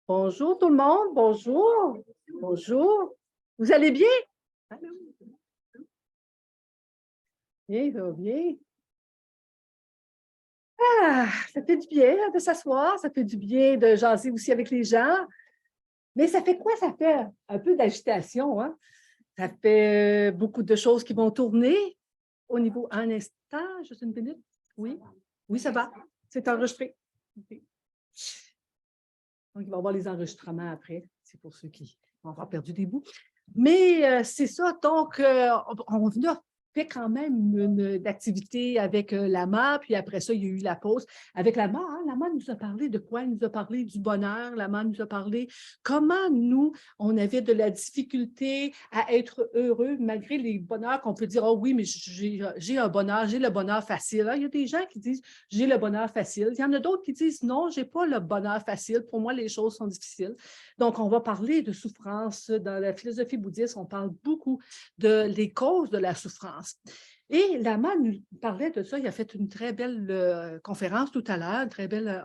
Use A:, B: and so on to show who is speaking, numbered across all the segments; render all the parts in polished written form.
A: Bonjour tout le monde, bonjour, bonjour. Vous allez bien? Bien, ça va bien. Ah, ça fait du bien de s'asseoir, ça fait du bien de jaser aussi avec les gens. Mais ça fait quoi? Ça fait un peu d'agitation, hein? Ça fait beaucoup de choses qui vont tourner au niveau un instant, juste une minute. Oui, oui, ça va. C'est enregistré. OK. Donc, il va y avoir les enregistrements après. C'est pour ceux qui ont encore perdu des bouts. Mais c'est ça. Donc, on a fait quand même une activité avec Lama, puis après ça, il y a eu la pause. Avec Lama, hein, Lama nous a parlé de quoi? Il nous a parlé du bonheur. Lama nous a parlé comment nous, on avait de la difficulté à être heureux, malgré les bonheurs qu'on peut dire, oh oui, mais j'ai un bonheur, j'ai le bonheur facile. Hein? Il y a des gens qui disent, j'ai le bonheur facile. Il y en a d'autres qui disent, non, je n'ai pas le bonheur facile. Pour moi, les choses sont difficiles. Donc, on va parler de souffrance. Dans la philosophie bouddhiste, on parle beaucoup des causes de la souffrance. Et Lama nous parlait de ça. Il a fait une très belle conférence tout à l'heure, une très belle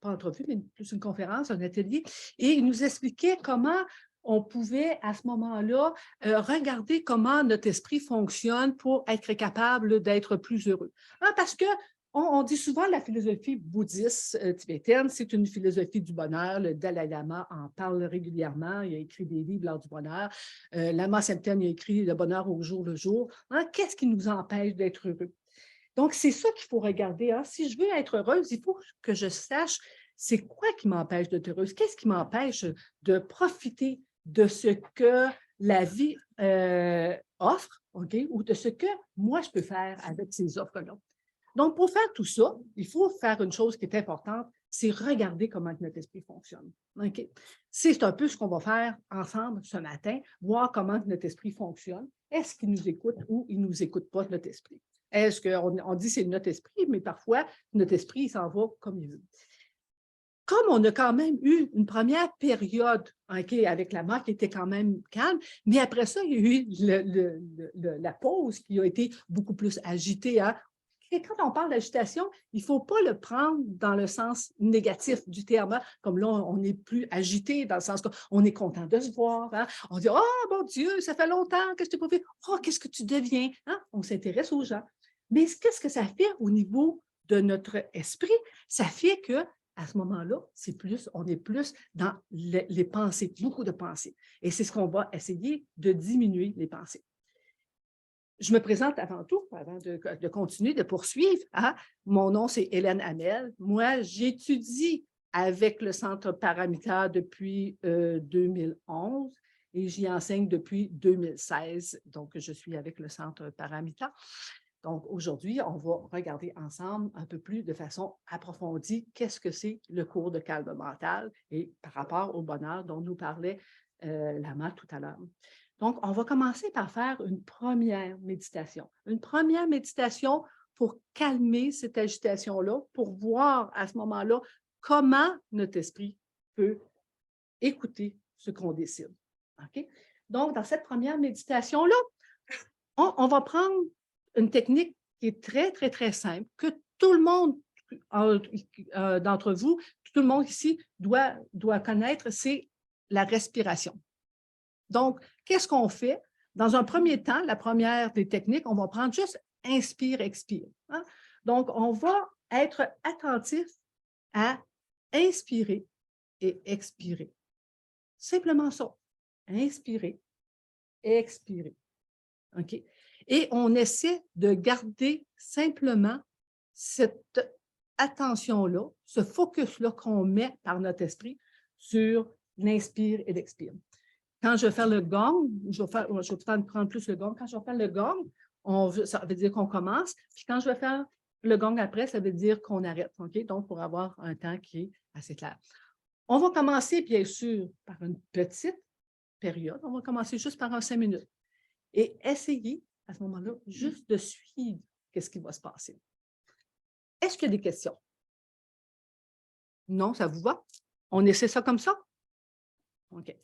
A: pas entrevue, mais plus une conférence, un atelier. Et il nous expliquait comment on pouvait, à ce moment-là, regarder comment notre esprit fonctionne pour être capable d'être plus heureux. Hein, parce que on dit souvent la philosophie bouddhiste tibétaine, c'est une philosophie du bonheur. Le Dalai Lama en parle régulièrement. Il a écrit des livres lors du bonheur. Lama Tselten a écrit Le bonheur au jour le jour. Hein, qu'est-ce qui nous empêche d'être heureux? Donc, c'est ça qu'il faut regarder. Hein. Si je veux être heureuse, il faut que je sache c'est quoi qui m'empêche d'être heureuse? Qu'est-ce qui m'empêche de profiter de ce que la vie offre, okay? Ou de ce que moi, je peux faire avec ces offres-là? Donc, pour faire tout ça, il faut faire une chose qui est importante, c'est regarder comment notre esprit fonctionne. Okay? C'est un peu ce qu'on va faire ensemble ce matin, voir comment notre esprit fonctionne. Est-ce qu'il nous écoute ou il ne nous écoute pas, notre esprit? Est-ce qu'on dit c'est notre esprit, mais parfois, notre esprit, il s'en va comme il veut. Comme on a quand même eu une première période okay, avec la mort qui était quand même calme, mais après ça, il y a eu la pause qui a été beaucoup plus agitée. Hein? Et quand on parle d'agitation, il ne faut pas le prendre dans le sens négatif du terme. Hein? Comme là, on n'est plus agité dans le sens qu'on est content de se voir. Hein? On dit « Oh, mon Dieu, ça fait longtemps que je t'ai pas vu. Oh, qu'est-ce que tu deviens? Hein? » On s'intéresse aux gens. Mais qu'est-ce que ça fait au niveau de notre esprit? Ça fait que à ce moment-là, on est plus dans les pensées, beaucoup de pensées. Et c'est ce qu'on va essayer de diminuer, les pensées. Je me présente avant tout, avant de continuer, de poursuivre. Hein? Mon nom, c'est Hélène Hamel. Moi, j'étudie avec le Centre Paramita depuis 2011 et j'y enseigne depuis 2016. Donc, je suis avec le Centre Paramita. Donc, aujourd'hui, on va regarder ensemble un peu plus de façon approfondie qu'est-ce que c'est le cours de calme mental et par rapport au bonheur dont nous parlait Lama tout à l'heure. Donc, on va commencer par faire une première méditation. Une première méditation pour calmer cette agitation-là, pour voir à ce moment-là comment notre esprit peut écouter ce qu'on décide. Okay? Donc, dans cette première méditation-là, on va prendre une technique qui est très, très, très simple, que tout le monde d'entre vous, tout le monde ici doit connaître, c'est la respiration. Donc, qu'est-ce qu'on fait? Dans un premier temps, la première des techniques, on va prendre juste inspire, expire. Hein? Donc, on va être attentif à inspirer et expirer. Simplement ça. Inspirer, expirer. OK? Et on essaie de garder simplement cette attention-là, ce focus-là qu'on met par notre esprit sur l'inspire et l'expire. Quand je vais faire le gong, je vais prendre plus le gong. Quand je vais faire le gong, ça veut dire qu'on commence. Puis quand je vais faire le gong après, ça veut dire qu'on arrête. OK? Donc, pour avoir un temps qui est assez clair. On va commencer, bien sûr, par une petite période. On va commencer juste par 5 minutes. Et essayer, à ce moment-là, juste de suivre ce qui va se passer. Est-ce qu'il y a des questions? Non, ça vous va? On essaie ça comme ça? OK.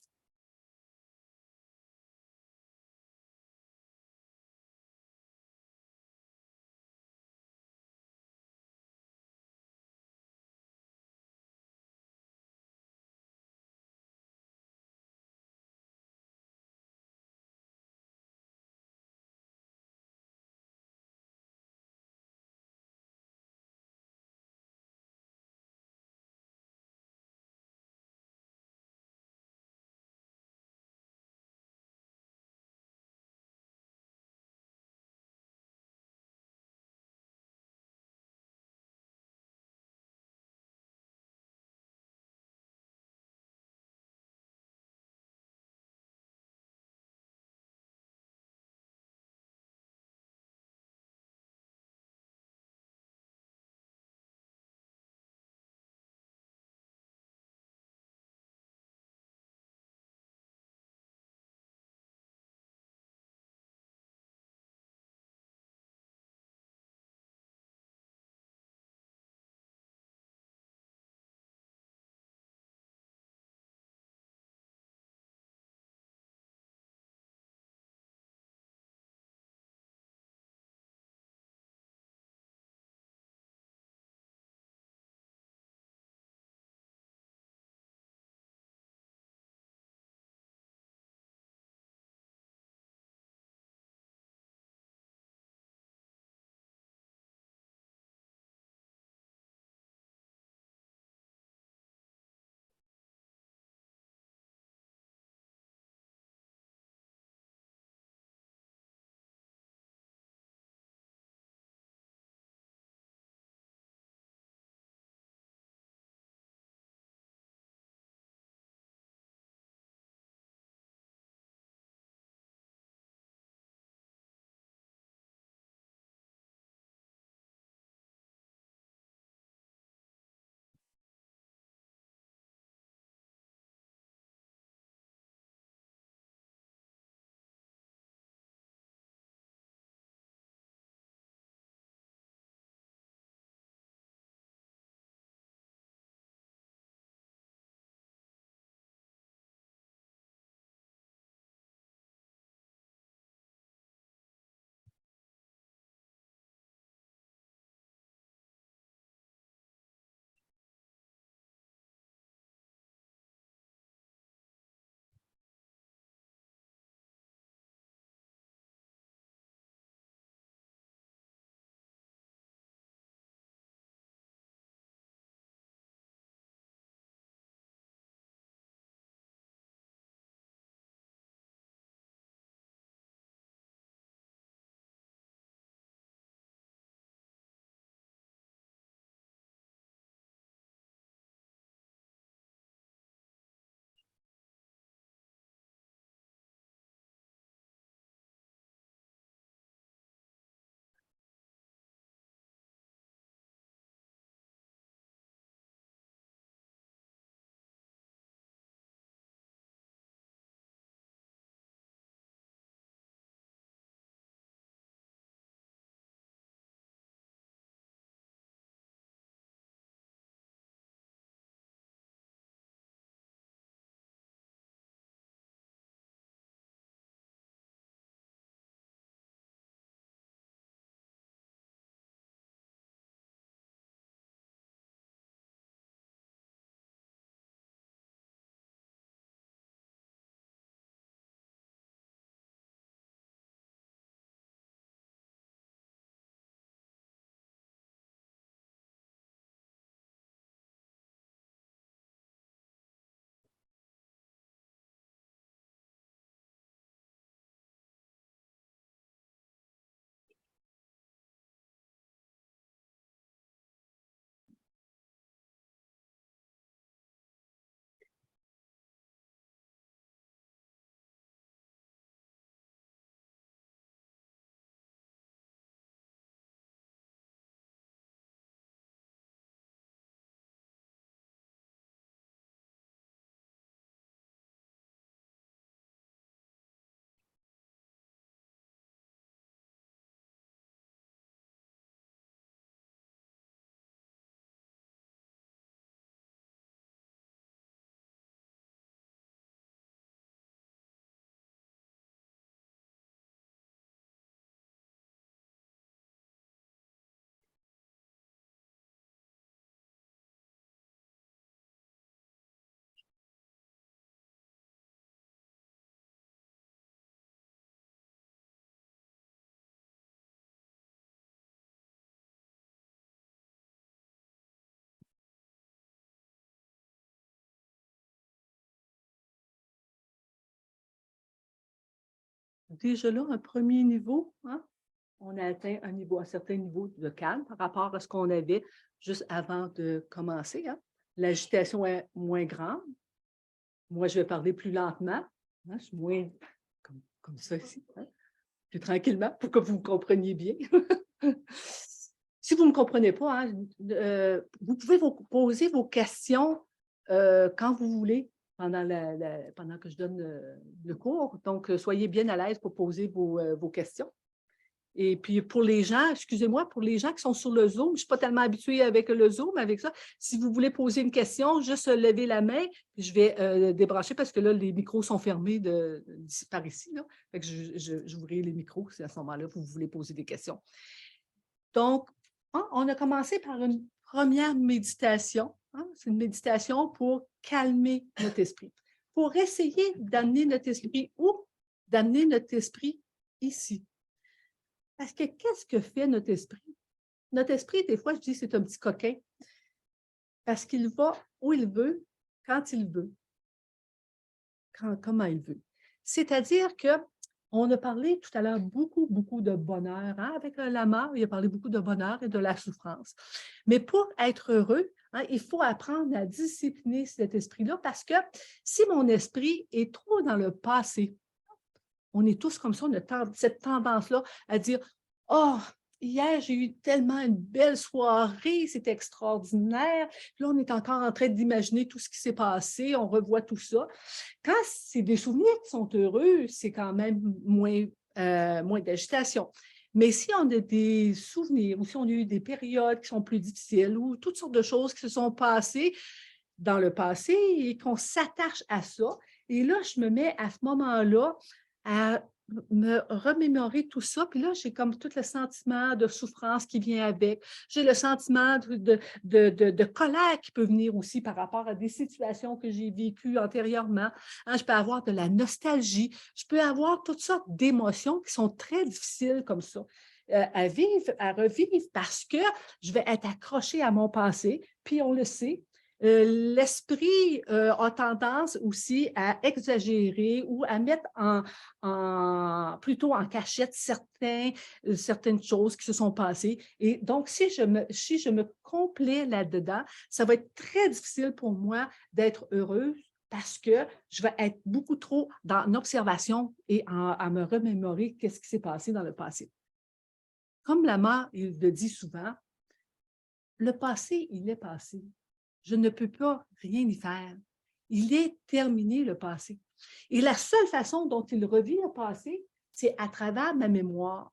A: déjà là un premier niveau, hein? On a atteint un certain niveau de calme par rapport à ce qu'on avait juste avant de commencer, hein? L'agitation est moins grande. Moi, je vais parler plus lentement, hein? Je suis moins comme ça ici, hein? Plus tranquillement pour que vous me compreniez bien. Si vous ne me comprenez pas, hein, vous pouvez vous poser vos questions quand vous voulez pendant que je donne le cours. Donc, soyez bien à l'aise pour poser vos questions. Et puis, pour les gens, excusez-moi, pour les gens qui sont sur le Zoom, je ne suis pas tellement habituée avec le Zoom, avec ça. Si vous voulez poser une question, juste levez la main. Je vais débrancher parce que là, les micros sont fermés par ici. Là. Fait que j'ouvrirai les micros si à ce moment-là, vous voulez poser des questions. Donc, hein, on a commencé par une première méditation. Hein? C'est une méditation pour calmer notre esprit, pour essayer d'amener notre esprit où? D'amener notre esprit ici. Parce que qu'est-ce que fait notre esprit? Notre esprit, des fois, je dis c'est un petit coquin parce qu'il va où il veut, quand il veut, comment il veut. C'est-à-dire qu'on a parlé tout à l'heure beaucoup, beaucoup de bonheur. Hein? Avec Lama, il a parlé beaucoup de bonheur et de la souffrance. Mais pour être heureux, hein, il faut apprendre à discipliner cet esprit-là parce que si mon esprit est trop dans le passé, on est tous comme ça, on a cette tendance-là à dire « Oh, hier, j'ai eu tellement une belle soirée, c'était extraordinaire. » Puis là, on est encore en train d'imaginer tout ce qui s'est passé, on revoit tout ça. Quand c'est des souvenirs qui sont heureux, c'est quand même moins d'agitation. Mais si on a des souvenirs ou si on a eu des périodes qui sont plus difficiles ou toutes sortes de choses qui se sont passées dans le passé et qu'on s'attache à ça, et là, je me mets à ce moment-là à me remémorer tout ça. Puis là, j'ai comme tout le sentiment de souffrance qui vient avec. J'ai le sentiment de colère qui peut venir aussi par rapport à des situations que j'ai vécues antérieurement. Hein, je peux avoir de la nostalgie. Je peux avoir toutes sortes d'émotions qui sont très difficiles comme ça. À vivre, à revivre, parce que je vais être accrochée à mon passé, puis on le sait, l'esprit a tendance aussi à exagérer ou à mettre plutôt en cachette certaines choses qui se sont passées. Et donc, si je me complais là-dedans, ça va être très difficile pour moi d'être heureuse parce que je vais être beaucoup trop dans l'observation et à me remémorer qu'est-ce qui s'est passé dans le passé. Comme Lama, il le dit souvent, le passé, il est passé. Je ne peux pas rien y faire. Il est terminé, le passé. Et la seule façon dont il revit le passé, c'est à travers ma mémoire.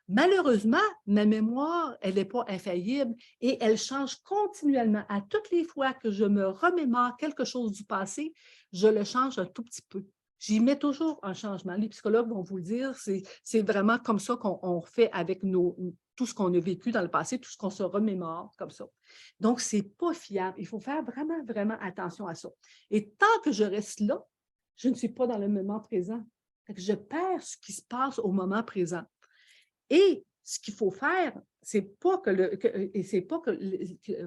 A: Malheureusement, ma mémoire, elle n'est pas infaillible et elle change continuellement. À toutes les fois que je me remémore quelque chose du passé, je le change un tout petit peu. J'y mets toujours un changement. Les psychologues vont vous le dire, c'est vraiment comme ça qu'on fait avec tout ce qu'on a vécu dans le passé, tout ce qu'on se remémore comme ça. Donc, ce n'est pas fiable. Il faut faire vraiment, vraiment attention à ça. Et tant que je reste là, je ne suis pas dans le moment présent. Je perds ce qui se passe au moment présent. Et ce qu'il faut faire, c'est pas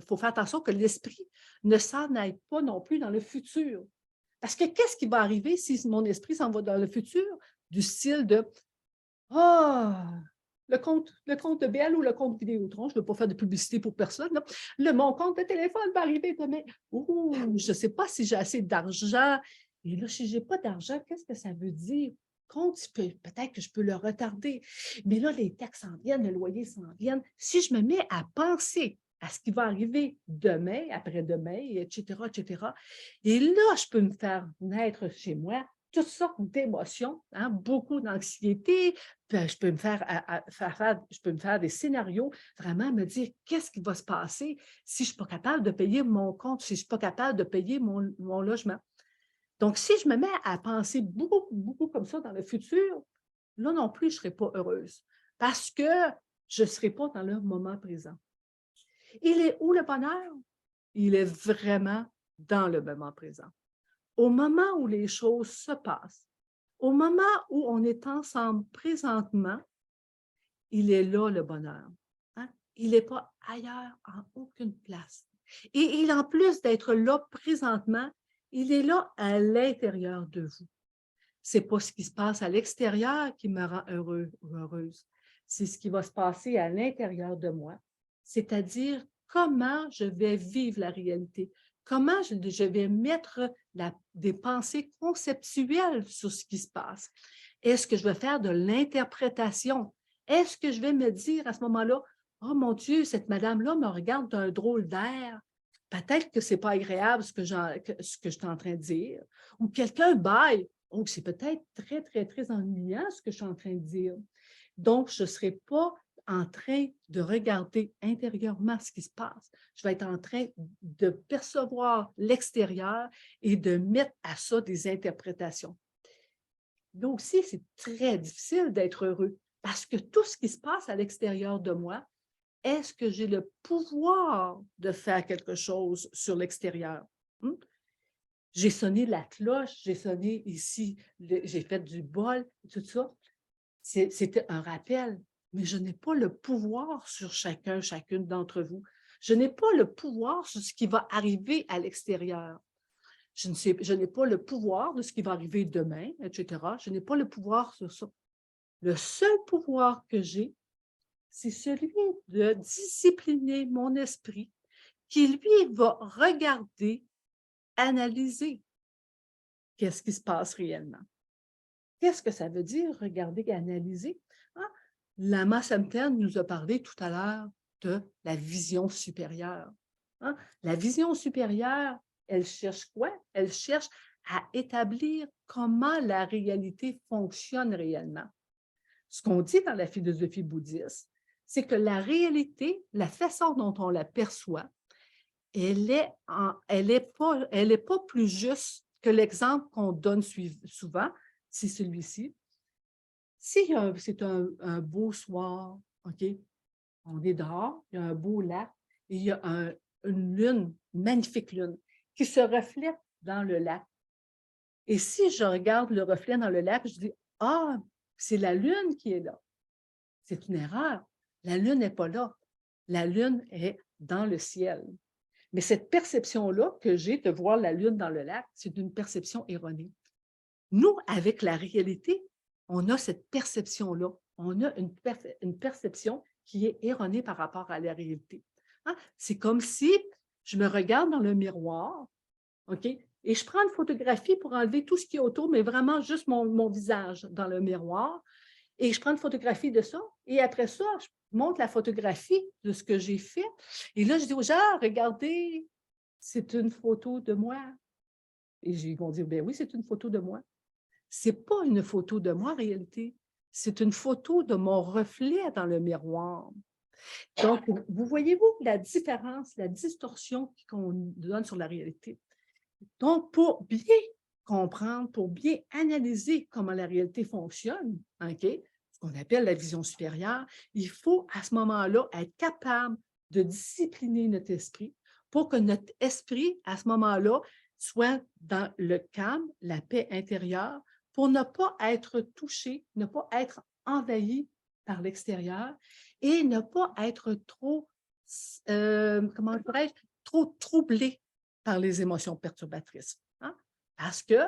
A: faut faire attention que l'esprit ne s'en aille pas non plus dans le futur. Parce que qu'est-ce qui va arriver si mon esprit s'en va dans le futur? Du style de Ah, le compte de Bell ou le compte Vidéotron, je ne veux pas faire de publicité pour personne. Mon compte de téléphone va arriver demain. Oh, je ne sais pas si j'ai assez d'argent. Et là, si je n'ai pas d'argent, qu'est-ce que ça veut dire? Peut-être que je peux le retarder. Mais là, les taxes s'en viennent, le loyer s'en vient. Si je me mets à penser à ce qui va arriver demain, après-demain, etc., etc., et là, je peux me faire naître chez moi toutes sortes d'émotions, hein, beaucoup d'anxiété. Je peux me faire des scénarios, vraiment me dire qu'est-ce qui va se passer si je ne suis pas capable de payer mon compte, si je ne suis pas capable de payer mon logement. Donc, si je me mets à penser beaucoup, beaucoup comme ça dans le futur, là non plus, je ne serai pas heureuse parce que je ne serai pas dans le moment présent. Il est où le bonheur? Il est vraiment dans le moment présent. Au moment où les choses se passent, au moment où on est ensemble présentement, il est là le bonheur. Hein? Il n'est pas ailleurs, en aucune place. Et en plus d'être là présentement, il est là à l'intérieur de vous. Ce n'est pas ce qui se passe à l'extérieur qui me rend heureux ou heureuse. C'est ce qui va se passer à l'intérieur de moi, c'est-à-dire comment je vais vivre la réalité, comment je vais mettre des pensées conceptuelles sur ce qui se passe. Est-ce que je vais faire de l'interprétation? Est-ce que je vais me dire à ce moment-là, « Oh mon Dieu, cette madame-là me regarde d'un drôle d'air. Peut-être que ce n'est pas agréable ce que je suis en train de dire. » Ou quelqu'un baille. « Oh, c'est peut-être très, très, très ennuyant ce que je suis en train de dire. » Donc, je ne serai pas en train de regarder intérieurement ce qui se passe. Je vais être en train de percevoir l'extérieur et de mettre à ça des interprétations. Donc, aussi, c'est très difficile d'être heureux parce que tout ce qui se passe à l'extérieur de moi, est-ce que j'ai le pouvoir de faire quelque chose sur l'extérieur? J'ai sonné la cloche, j'ai sonné ici, j'ai fait du bol, tout ça. C'était un rappel, mais je n'ai pas le pouvoir sur chacune d'entre vous. Je n'ai pas le pouvoir sur ce qui va arriver à l'extérieur. Je n'ai pas le pouvoir de ce qui va arriver demain, etc. Je n'ai pas le pouvoir sur ça. Le seul pouvoir que j'ai, c'est celui de discipliner mon esprit qui, lui, va regarder, analyser qu'est-ce qui se passe réellement. Qu'est-ce que ça veut dire, regarder et analyser? Lama Samten nous a parlé tout à l'heure de la vision supérieure. La vision supérieure, elle cherche quoi? Elle cherche à établir comment la réalité fonctionne réellement. Ce qu'on dit dans la philosophie bouddhiste, c'est que la réalité, la façon dont on la perçoit, elle n'est pas plus juste que l'exemple qu'on donne souvent, c'est celui-ci. Si c'est un beau soir, OK, on est dehors, il y a un beau lac et il y a une lune, une magnifique lune, qui se reflète dans le lac. Et si je regarde le reflet dans le lac, je dis, « Ah, c'est la lune qui est là. » C'est une erreur. La lune n'est pas là. La lune est dans le ciel. Mais cette perception-là que j'ai de voir la lune dans le lac, c'est une perception erronée. Nous, avec la réalité, on a cette perception-là. On a une perception qui est erronée par rapport à la réalité. C'est comme si je me regarde dans le miroir, OK, et je prends une photographie pour enlever tout ce qui est autour, mais vraiment juste mon visage dans le miroir. Et je prends une photographie de ça, et après ça, je montre la photographie de ce que j'ai fait. Et là, je dis aux gens, regardez, c'est une photo de moi. Et ils vont dire, ben oui, c'est une photo de moi. Ce n'est pas une photo de moi en réalité, c'est une photo de mon reflet dans le miroir. Donc, vous voyez-vous la différence, la distorsion qu'on donne sur la réalité. Donc, pour bien comprendre, pour bien analyser comment la réalité fonctionne, OK, ce qu'on appelle la vision supérieure, il faut à ce moment-là être capable de discipliner notre esprit pour que notre esprit, à ce moment-là, soit dans le calme, la paix intérieure, pour ne pas être touché, ne pas être envahi par l'extérieur et ne pas être trop, comment dirais-je, trop troublé par les émotions perturbatrices. Parce que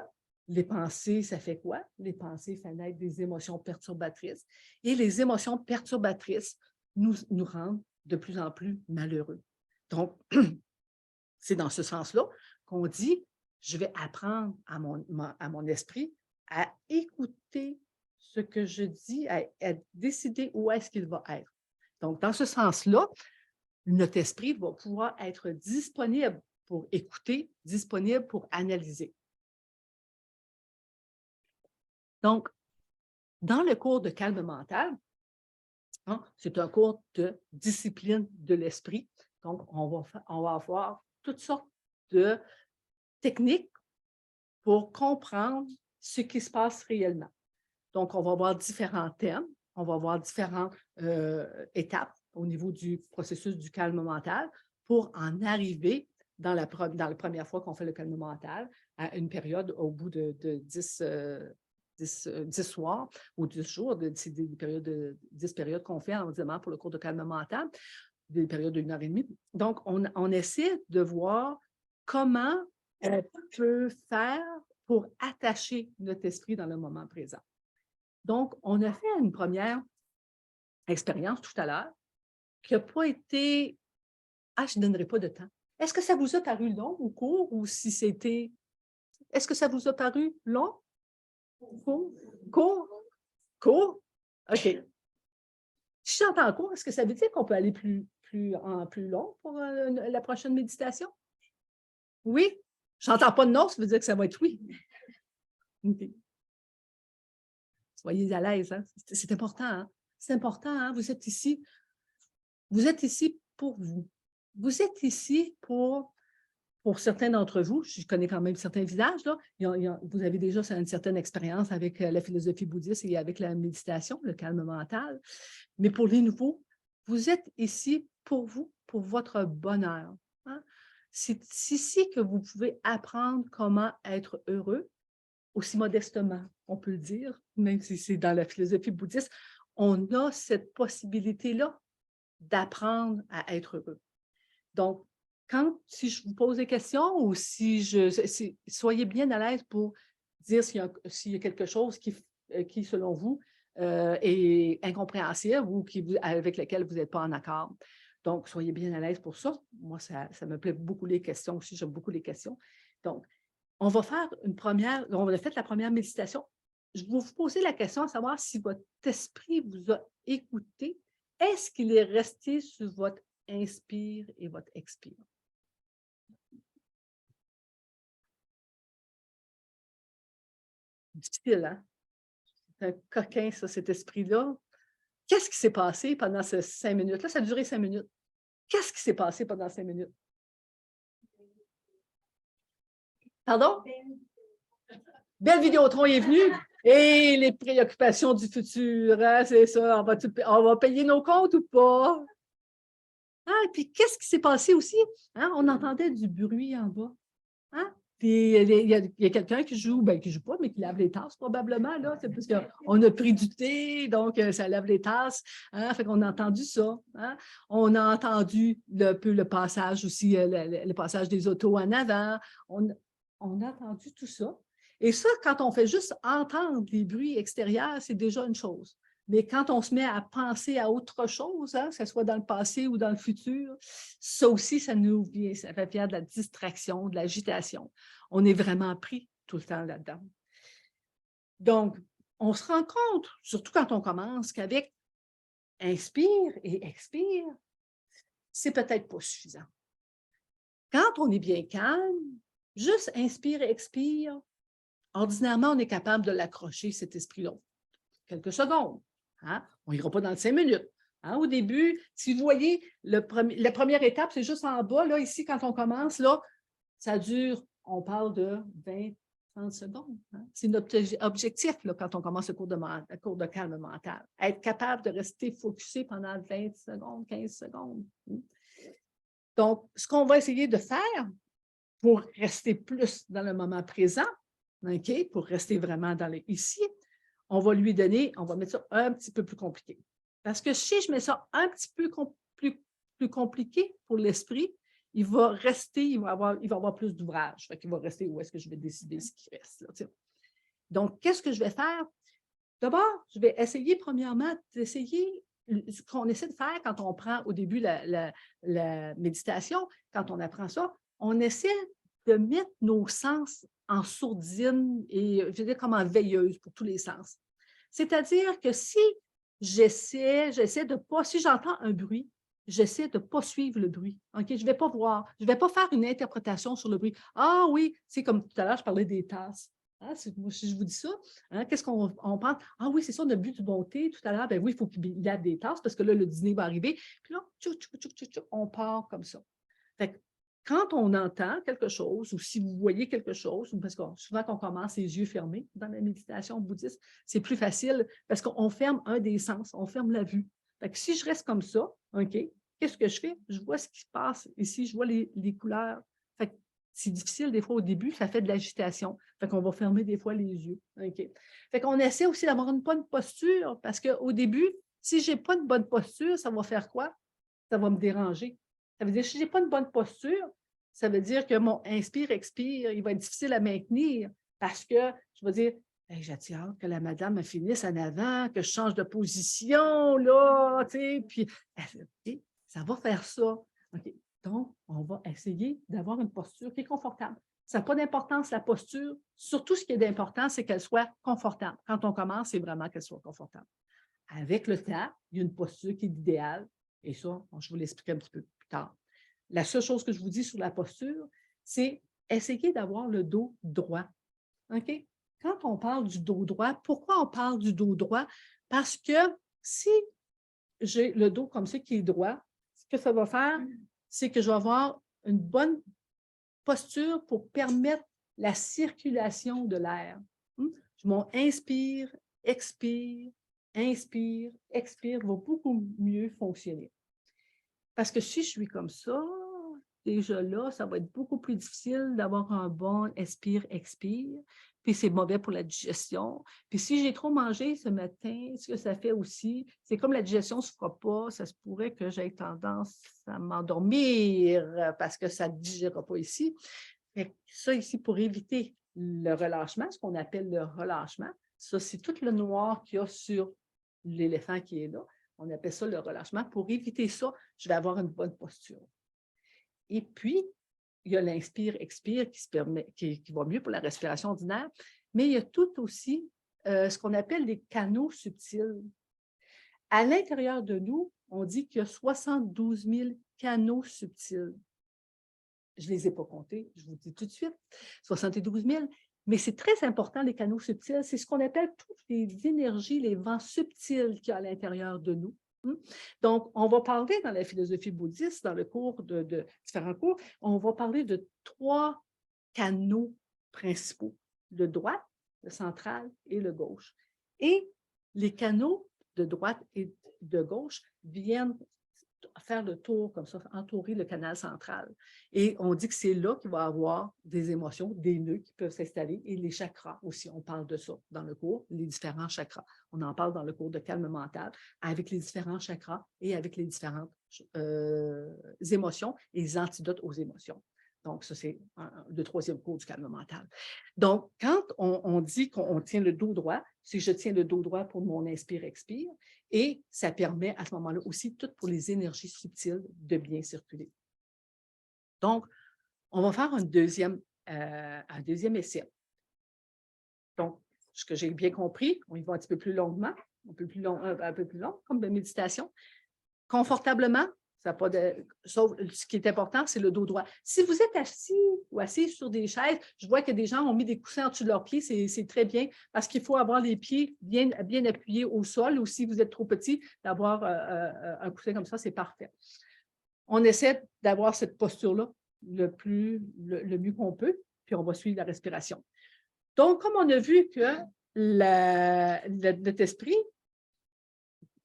A: les pensées, ça fait quoi? Les pensées font naître des émotions perturbatrices. Et les émotions perturbatrices nous rendent de plus en plus malheureux. Donc, c'est dans ce sens-là qu'on dit, je vais apprendre à mon esprit à écouter ce que je dis, à décider où est-ce qu'il va être. Donc, dans ce sens-là, notre esprit va pouvoir être disponible pour écouter, disponible pour analyser. Donc, dans le cours de calme mental, c'est un cours de discipline de l'esprit. Donc, on va avoir toutes sortes de techniques pour comprendre ce qui se passe réellement. Donc, on va avoir différents thèmes, on va avoir différentes étapes au niveau du processus du calme mental pour en arriver dans la première fois qu'on fait le calme mental à une période au bout de 10 soirs ou 10 jours, c'est des périodes de 10 périodes qu'on fait en pour le cours de calme mental, des périodes d'1 heure et demie. Donc, on essaie de voir comment on peut faire pour attacher notre esprit dans le moment présent. Donc, on a fait une première expérience tout à l'heure qui n'a pas été « Ah, je ne donnerai pas de temps ». Est-ce que ça vous a paru long ou court ou si c'était… Est-ce que ça vous a paru long? Court? Court? Court? OK. Si j'entends court, est-ce que ça veut dire qu'on peut aller plus long pour la prochaine méditation? Oui? Je n'entends pas de non, ça veut dire que ça va être oui. OK. Soyez à l'aise, hein? C'est important, hein? C'est important, hein? Vous êtes ici pour vous. Vous êtes ici pour certains d'entre vous, je connais quand même certains visages, là, vous avez déjà une certaine expérience avec la philosophie bouddhiste et avec la méditation, le calme mental. Mais pour les nouveaux, vous êtes ici pour vous, pour votre bonheur. Hein? C'est ici que vous pouvez apprendre comment être heureux, aussi modestement, on peut le dire, même si c'est dans la philosophie bouddhiste, on a cette possibilité-là d'apprendre à être heureux. Donc, si je vous pose des questions ou soyez bien à l'aise pour dire s'il y a quelque chose qui selon vous, est incompréhensible ou avec lequel vous n'êtes pas en accord. Donc, soyez bien à l'aise pour ça. Moi, ça me plaît beaucoup les questions aussi, j'aime beaucoup les questions. Donc, on va faire on a fait la première méditation. Je vais vous poser la question à savoir si votre esprit vous a écouté. Est-ce qu'il est resté sur votre inspire et votre expire? Difficile, hein? C'est un coquin, ça, cet esprit-là. Qu'est-ce qui s'est passé pendant ces 5 minutes-là? Ça a duré 5 minutes. Qu'est-ce qui s'est passé pendant 5 minutes? Pardon? Belle Vidéotron est venue. Et les préoccupations du futur, hein, c'est ça. On va payer nos comptes ou pas? Ah, et puis, qu'est-ce qui s'est passé aussi? Hein? On entendait du bruit en bas. Hein? Puis, il y a quelqu'un qui joue, qui ne joue pas, mais qui lave les tasses probablement, là. C'est parce qu'on a pris du thé, donc ça lave les tasses. Hein? Fait qu'on a entendu ça. Hein? On a entendu le passage aussi, le passage des autos en avant. On a entendu tout ça. Et ça, quand on fait juste entendre les bruits extérieurs, c'est déjà une chose. Mais quand on se met à penser à autre chose, hein, que ce soit dans le passé ou dans le futur, ça aussi, ça fait faire de la distraction, de l'agitation. On est vraiment pris tout le temps là-dedans. Donc, on se rend compte, surtout quand on commence, qu'avec inspire et expire, c'est peut-être pas suffisant. Quand on est bien calme, juste inspire et expire, ordinairement, on est capable de l'accrocher, cet esprit-là. Quelques secondes. Hein? On n'ira pas dans 5 minutes. Hein? Au début, si vous voyez, la première étape, c'est juste en bas. Là, ici, quand on commence, là, ça dure, on parle de 20-30 secondes. Hein? C'est notre objectif là, quand on commence le cours de calme mental. Être capable de rester focusé pendant 20 secondes, 15 secondes. Donc, ce qu'on va essayer de faire pour rester plus dans le moment présent, okay, pour rester vraiment dans ici, on va mettre ça un petit peu plus compliqué. Parce que si je mets ça un petit peu plus compliqué pour l'esprit, il va avoir plus d'ouvrage. Il va rester où est-ce que je vais décider ce qui reste. Là, donc, qu'est-ce que je vais faire? D'abord, je vais essayer premièrement d'essayer ce qu'on essaie de faire quand on prend au début la méditation, quand on apprend ça, on essaie de mettre nos sens en sourdine et, je veux dire, comme en veilleuse pour tous les sens. C'est-à-dire que si j'essaie de pas, si j'entends un bruit, j'essaie de ne pas suivre le bruit. Okay? Je ne vais pas voir, je ne vais pas faire une interprétation sur le bruit. Ah oui, c'est comme tout à l'heure, je parlais des tasses. Hein, si je vous dis ça, hein, qu'est-ce qu'on pense? Ah oui, c'est ça, on a bu du bon thé tout à l'heure. Ben oui, il faut qu'il lave des tasses parce que là, le dîner va arriver. Puis là, on part comme ça. Fait que, quand on entend quelque chose ou si vous voyez quelque chose, parce que souvent qu'on commence les yeux fermés dans la méditation bouddhiste, c'est plus facile parce qu'on ferme un des sens, on ferme la vue. Fait que si je reste comme ça, OK, qu'est-ce que je fais? Je vois ce qui se passe ici, je vois les couleurs. Fait que c'est difficile des fois au début, ça fait de l'agitation. Fait qu'on va fermer des fois les yeux. OK. Fait qu'on essaie aussi d'avoir une bonne posture parce qu'au début, si je n'ai pas une bonne posture, ça va faire quoi? Ça va me déranger. Ça veut dire que si je n'ai pas une bonne posture, ça veut dire que mon inspire-expire, il va être difficile à maintenir parce que je vais dire, hey, j'ai hâte que la madame me finisse en avant, que je change de position, là, tu sais, puis okay, ça va faire ça. OK. Donc, on va essayer d'avoir une posture qui est confortable. Ça n'a pas d'importance, la posture. Surtout, ce qui est d'important, c'est qu'elle soit confortable. Quand on commence, c'est vraiment qu'elle soit confortable. Avec le temps, il y a une posture qui est idéale. Et ça, je vais vous l'expliquer un petit peu plus tard. La seule chose que je vous dis sur la posture, c'est essayer d'avoir le dos droit. OK? Quand on parle du dos droit, pourquoi on parle du dos droit? Parce que si j'ai le dos comme ça qui est droit, ce que ça va faire, c'est que je vais avoir une bonne posture pour permettre la circulation de l'air. Je m'inspire, expire, inspire, expire, va beaucoup mieux fonctionner. Parce que si je suis comme ça, déjà là, ça va être beaucoup plus difficile d'avoir un bon expire-expire. Puis c'est mauvais pour la digestion. Puis si j'ai trop mangé ce matin, ce que ça fait aussi, c'est comme la digestion ne se fera pas, ça se pourrait que j'aie tendance à m'endormir parce que ça ne digérera pas ici. Et ça ici, pour éviter le relâchement, ce qu'on appelle le relâchement, ça c'est tout le noir qu'il y a sur l'éléphant qui est là. On appelle ça le relâchement. Pour éviter ça, je vais avoir une bonne posture. Et puis, il y a l'inspire-expire qui va mieux pour la respiration ordinaire, mais il y a tout aussi ce qu'on appelle des canaux subtils. À l'intérieur de nous, on dit qu'il y a 72 000 canaux subtils. Je ne les ai pas comptés, je vous dis tout de suite, 72 000. Mais c'est très important, les canaux subtils. C'est ce qu'on appelle toutes les énergies, les vents subtils qu'il y a à l'intérieur de nous. Donc, on va parler dans la philosophie bouddhiste, dans le cours de différents cours, on va parler de 3 canaux principaux, le droite, le central et le gauche. Et les canaux de droite et de gauche viennent faire le tour comme ça, entourer le canal central. Et on dit que c'est là qu'il va y avoir des émotions, des nœuds qui peuvent s'installer et les chakras aussi. On parle de ça dans le cours, les différents chakras. On en parle dans le cours de calme mental avec les différents chakras et avec les différentes émotions et les antidotes aux émotions. Donc, ça, c'est le 3e cours du calme mental. Donc, quand on dit qu'on tient le dos droit, c'est que je tiens le dos droit pour mon inspire-expire et ça permet à ce moment-là aussi, tout pour les énergies subtiles, de bien circuler. Donc, on va faire un deuxième essai. Donc, ce que j'ai bien compris, on y va un petit peu plus longuement, un peu plus long, comme de méditation. Confortablement, ça pas de... sauf ce qui est important, c'est le dos droit. Si vous êtes assis ou assise sur des chaises, je vois que des gens ont mis des coussins en dessous de leurs pieds, c'est très bien parce qu'il faut avoir les pieds bien appuyés au sol ou si vous êtes trop petit, d'avoir un coussin comme ça, c'est parfait. On essaie d'avoir cette posture-là le mieux qu'on peut, puis on va suivre la respiration. Donc, comme on a vu que notre esprit,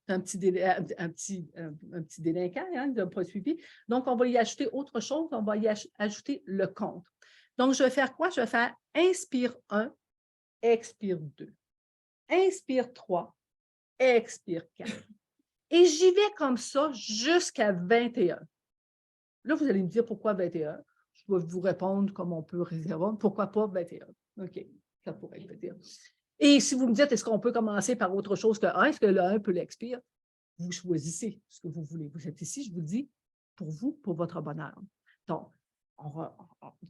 A: un petit délinquant, hein, de pas suivi. Donc, on va y ajouter autre chose, on va y ajouter le compte. Donc, je vais faire quoi? Je vais faire inspire 1, expire 2. Inspire 3, expire 4. Et j'y vais comme ça jusqu'à 21. Là, vous allez me dire pourquoi 21. Je vais vous répondre comme on peut réserver. Pourquoi pas 21? OK, ça pourrait être 21. Et si vous me dites, est-ce qu'on peut commencer par autre chose que 1? Est-ce que le 1 peut l'expire? Vous choisissez ce que vous voulez. Vous êtes ici, je vous dis, pour vous, pour votre bonheur. Donc,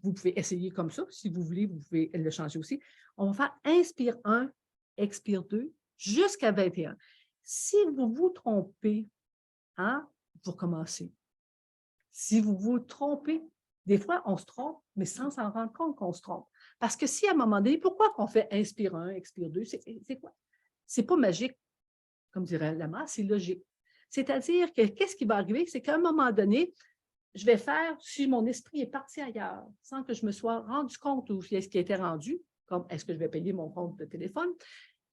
A: vous pouvez essayer comme ça. Si vous voulez, vous pouvez le changer aussi. On va faire inspire 1, expire 2, jusqu'à 21. Si vous vous trompez, hein, vous recommencez. Si vous vous trompez, des fois, on se trompe, mais sans s'en rendre compte qu'on se trompe. Parce que si à un moment donné, pourquoi qu'on fait inspire 1, expire 2, c'est quoi? C'est pas magique, comme dirait Lama, c'est logique. C'est-à-dire que qu'est-ce qui va arriver? C'est qu'à un moment donné, je vais faire, si mon esprit est parti ailleurs, sans que je me sois rendu compte de ce qui était rendu, comme est-ce que je vais payer mon compte de téléphone,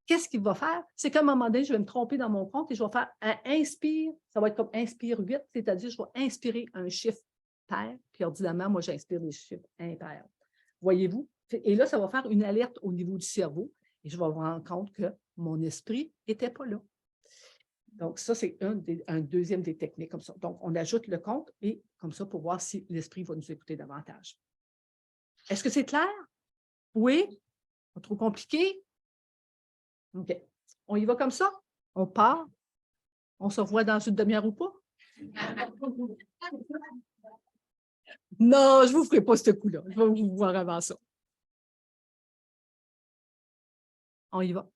A: qu'est-ce qu'il va faire? C'est qu'à un moment donné, je vais me tromper dans mon compte et je vais faire un inspire, ça va être comme inspire 8, c'est-à-dire je vais inspirer un chiffre pair, puis ordinairement, moi, j'inspire des chiffres impairs. Voyez-vous? Et là, ça va faire une alerte au niveau du cerveau et je vais me rendre compte que mon esprit n'était pas là. Donc, ça, c'est un deuxième des techniques comme ça. Donc, on ajoute le compte et comme ça pour voir si l'esprit va nous écouter davantage. Est-ce que c'est clair? Oui? Pas trop compliqué? OK. On y va comme ça? On part? On se revoit dans une demi-heure ou pas? Non, je ne vous ferai pas ce coup-là. Je vais vous voir avant ça. On y va.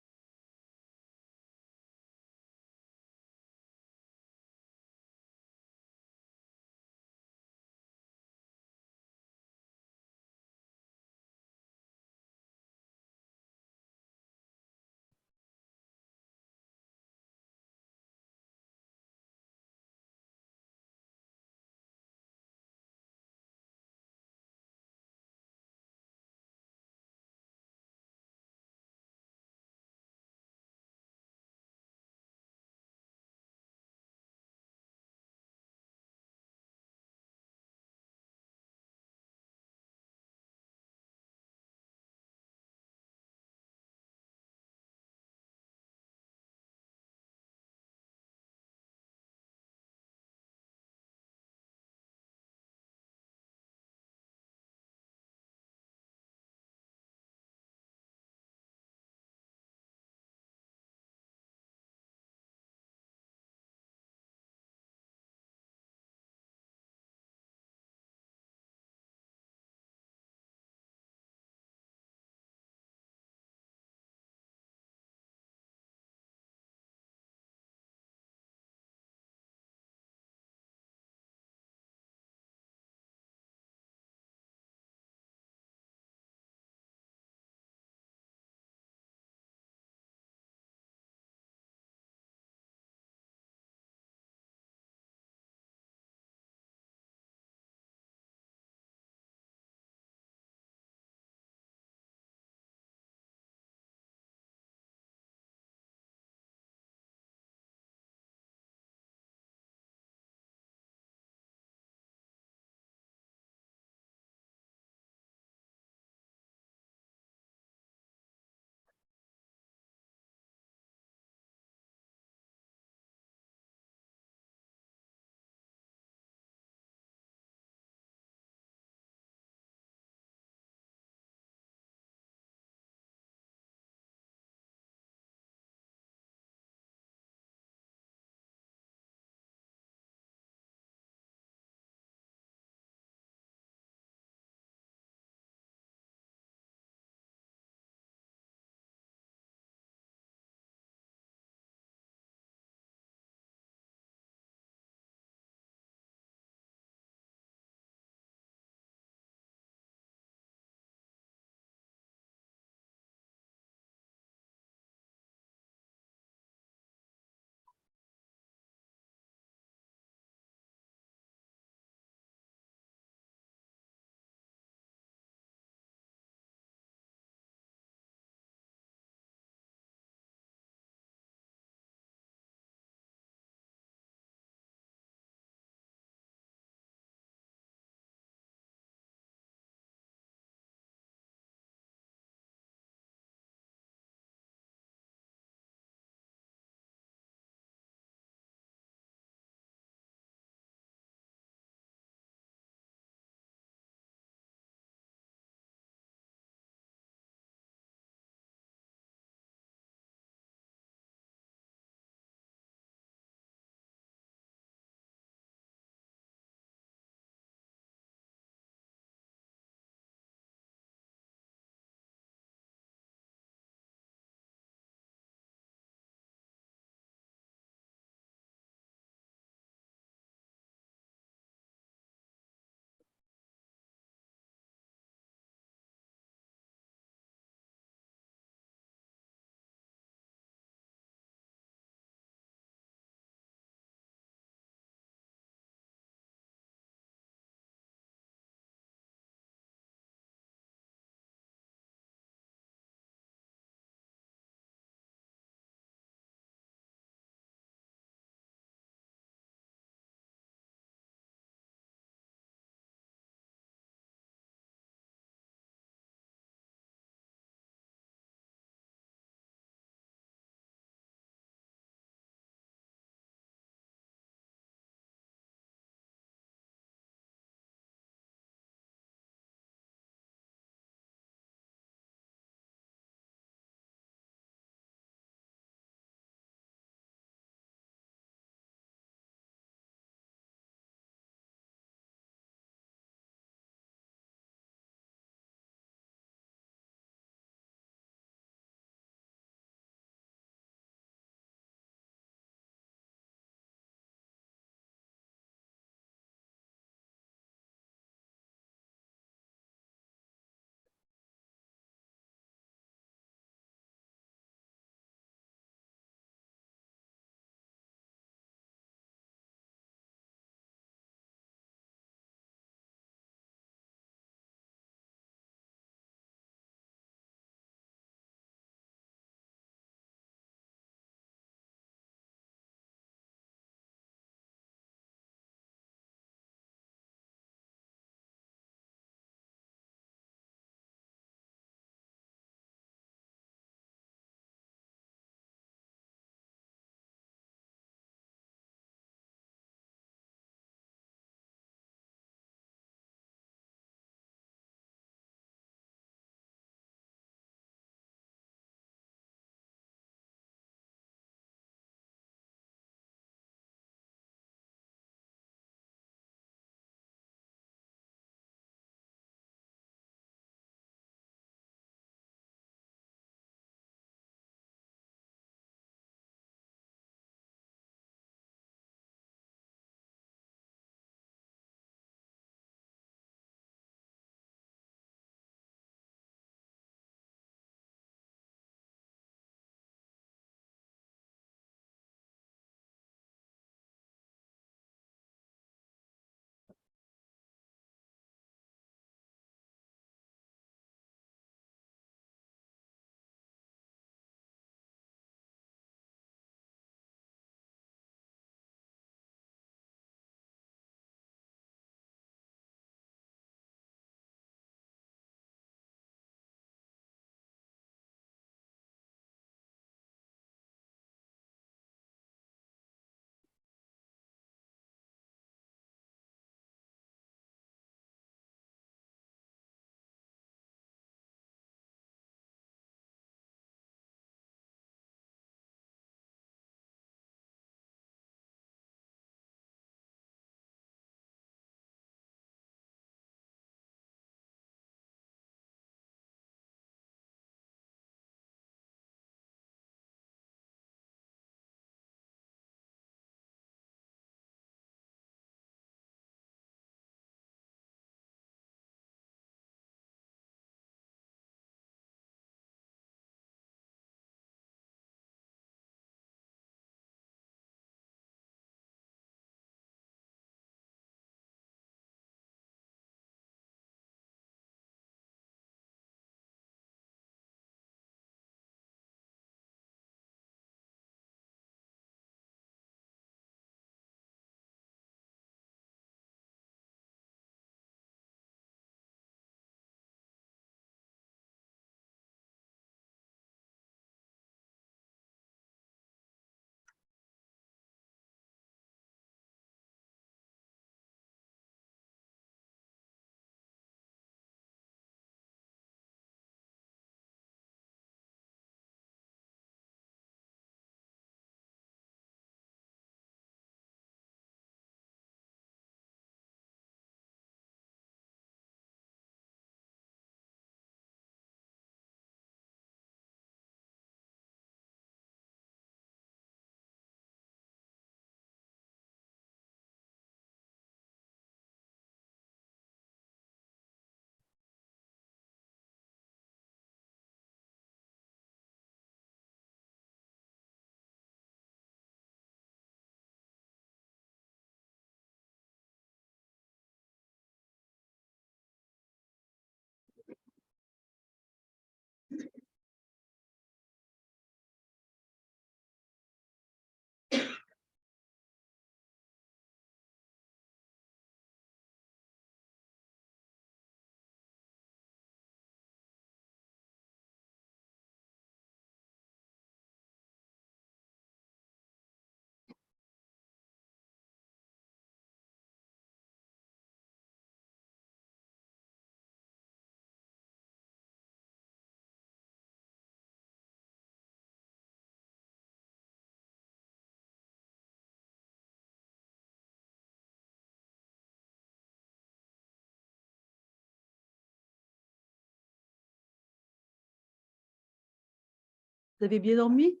A: Vous avez bien dormi?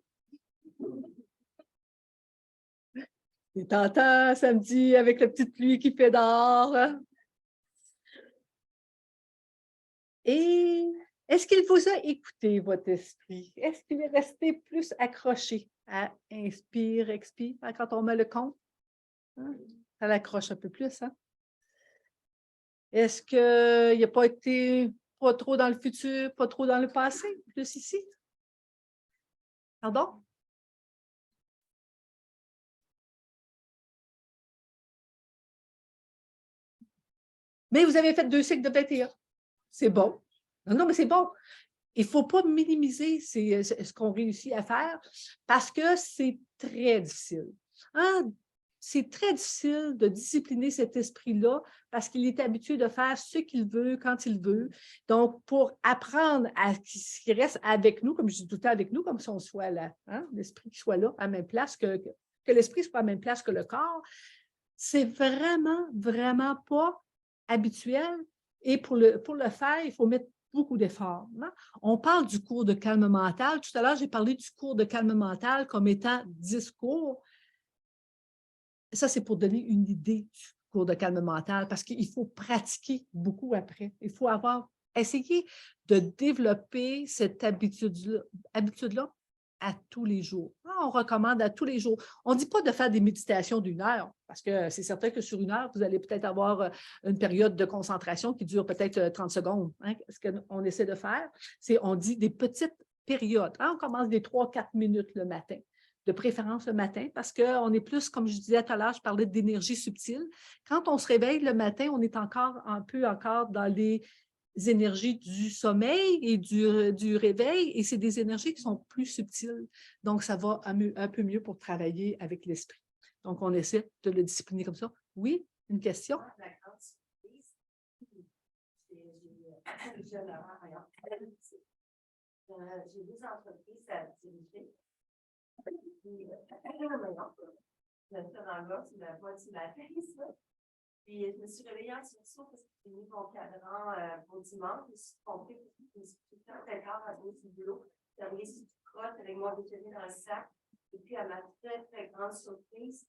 A: C'est tentant samedi avec la petite pluie qui fait dehors. Hein? Et est-ce qu'il vous a écouté, votre esprit? Est-ce qu'il est resté plus accroché à inspire, expire quand on met le compte? Hein? Ça l'accroche un peu plus, hein? Est-ce qu'il n'a pas été pas trop dans le futur, pas trop dans le passé, plus ici? Pardon? Mais vous avez fait 2 cycles de 21. C'est bon. Non, non, mais c'est bon. Il ne faut pas minimiser ce qu'on réussit à faire parce que c'est très difficile. Hein? C'est très difficile de discipliner cet esprit-là parce qu'il est habitué de faire ce qu'il veut, quand il veut. Donc, pour apprendre à ce qui reste avec nous, comme je dis tout le temps avec nous, comme si on soit là, hein? L'esprit qui soit là, à la même place, que l'esprit soit à la même place que le corps, c'est vraiment, vraiment pas habituel. Et pour le faire, il faut mettre beaucoup d'efforts. Hein? On parle du cours de calme mental. Tout à l'heure, j'ai parlé du cours de calme mental comme étant 10 cours. Ça, c'est pour donner une idée du cours de calme mental parce qu'il faut pratiquer beaucoup après. Il faut essayer de développer cette habitude-là à tous les jours. On recommande à tous les jours. On ne dit pas de faire des méditations d'1 heure parce que c'est certain que sur 1 heure, vous allez peut-être avoir une période de concentration qui dure peut-être 30 secondes. Hein? Ce qu'on essaie de faire, c'est on dit des petites périodes. Hein? On commence des 3-4 minutes le matin, de préférence le matin, parce qu'on est plus, comme je disais tout à l'heure, je parlais d'énergie subtile. Quand on se réveille le matin, on est encore un peu dans les énergies du sommeil et du réveil, et c'est des énergies qui sont plus subtiles. Donc, ça va un peu mieux pour travailler avec l'esprit. Donc, on essaie de le discipliner comme ça. Oui, une question?
B: J'ai 2 entreprises à diriger. Puis, je me fais dans le bas, c'est la voix du matin, ça. Puis, je me suis réveillée en sursaut parce que j'ai mis mon cadran pour dimanche. Je me suis trompée, je me suis tout le temps fait tard à cause du boulot. J'ai arrivé sur du crotte avec mon déjeuner dans le sac. Et puis, à ma très, très grande surprise,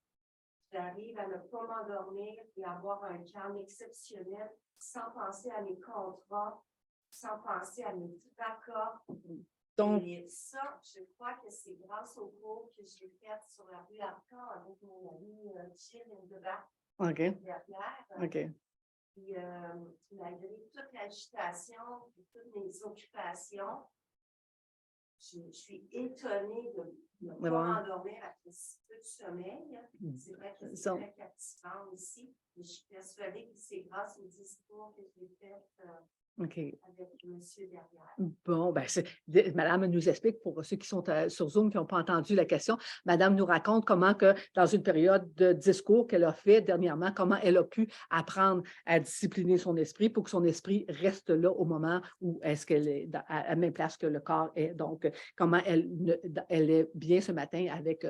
B: j'arrive à ne pas m'endormir et avoir un calme exceptionnel sans penser à mes contrats, sans penser à mes tracas.
A: Donc,
B: et ça, je crois que c'est grâce au cours que j'ai fait sur la rue Arcan avec mon ami Gilles Indebat.
A: OK.
B: Derrière.
A: OK.
B: Puis, malgré toute l'agitation et toutes mes occupations, je suis étonnée de ne pas m'endormir après si peu de sommeil. C'est vrai que c'est très captivant aussi. Mais je suis persuadée que c'est grâce au discours que j'ai fait
A: OK.
B: avec monsieur derrière.
A: Bon, ben Madame nous explique, pour ceux qui sont sur Zoom qui n'ont pas entendu la question, Madame nous raconte comment que dans une période de discours qu'elle a fait dernièrement, comment elle a pu apprendre à discipliner son esprit pour que son esprit reste là au moment où est-ce qu'elle est à la même place que le corps est. Donc, comment elle est bien ce matin avec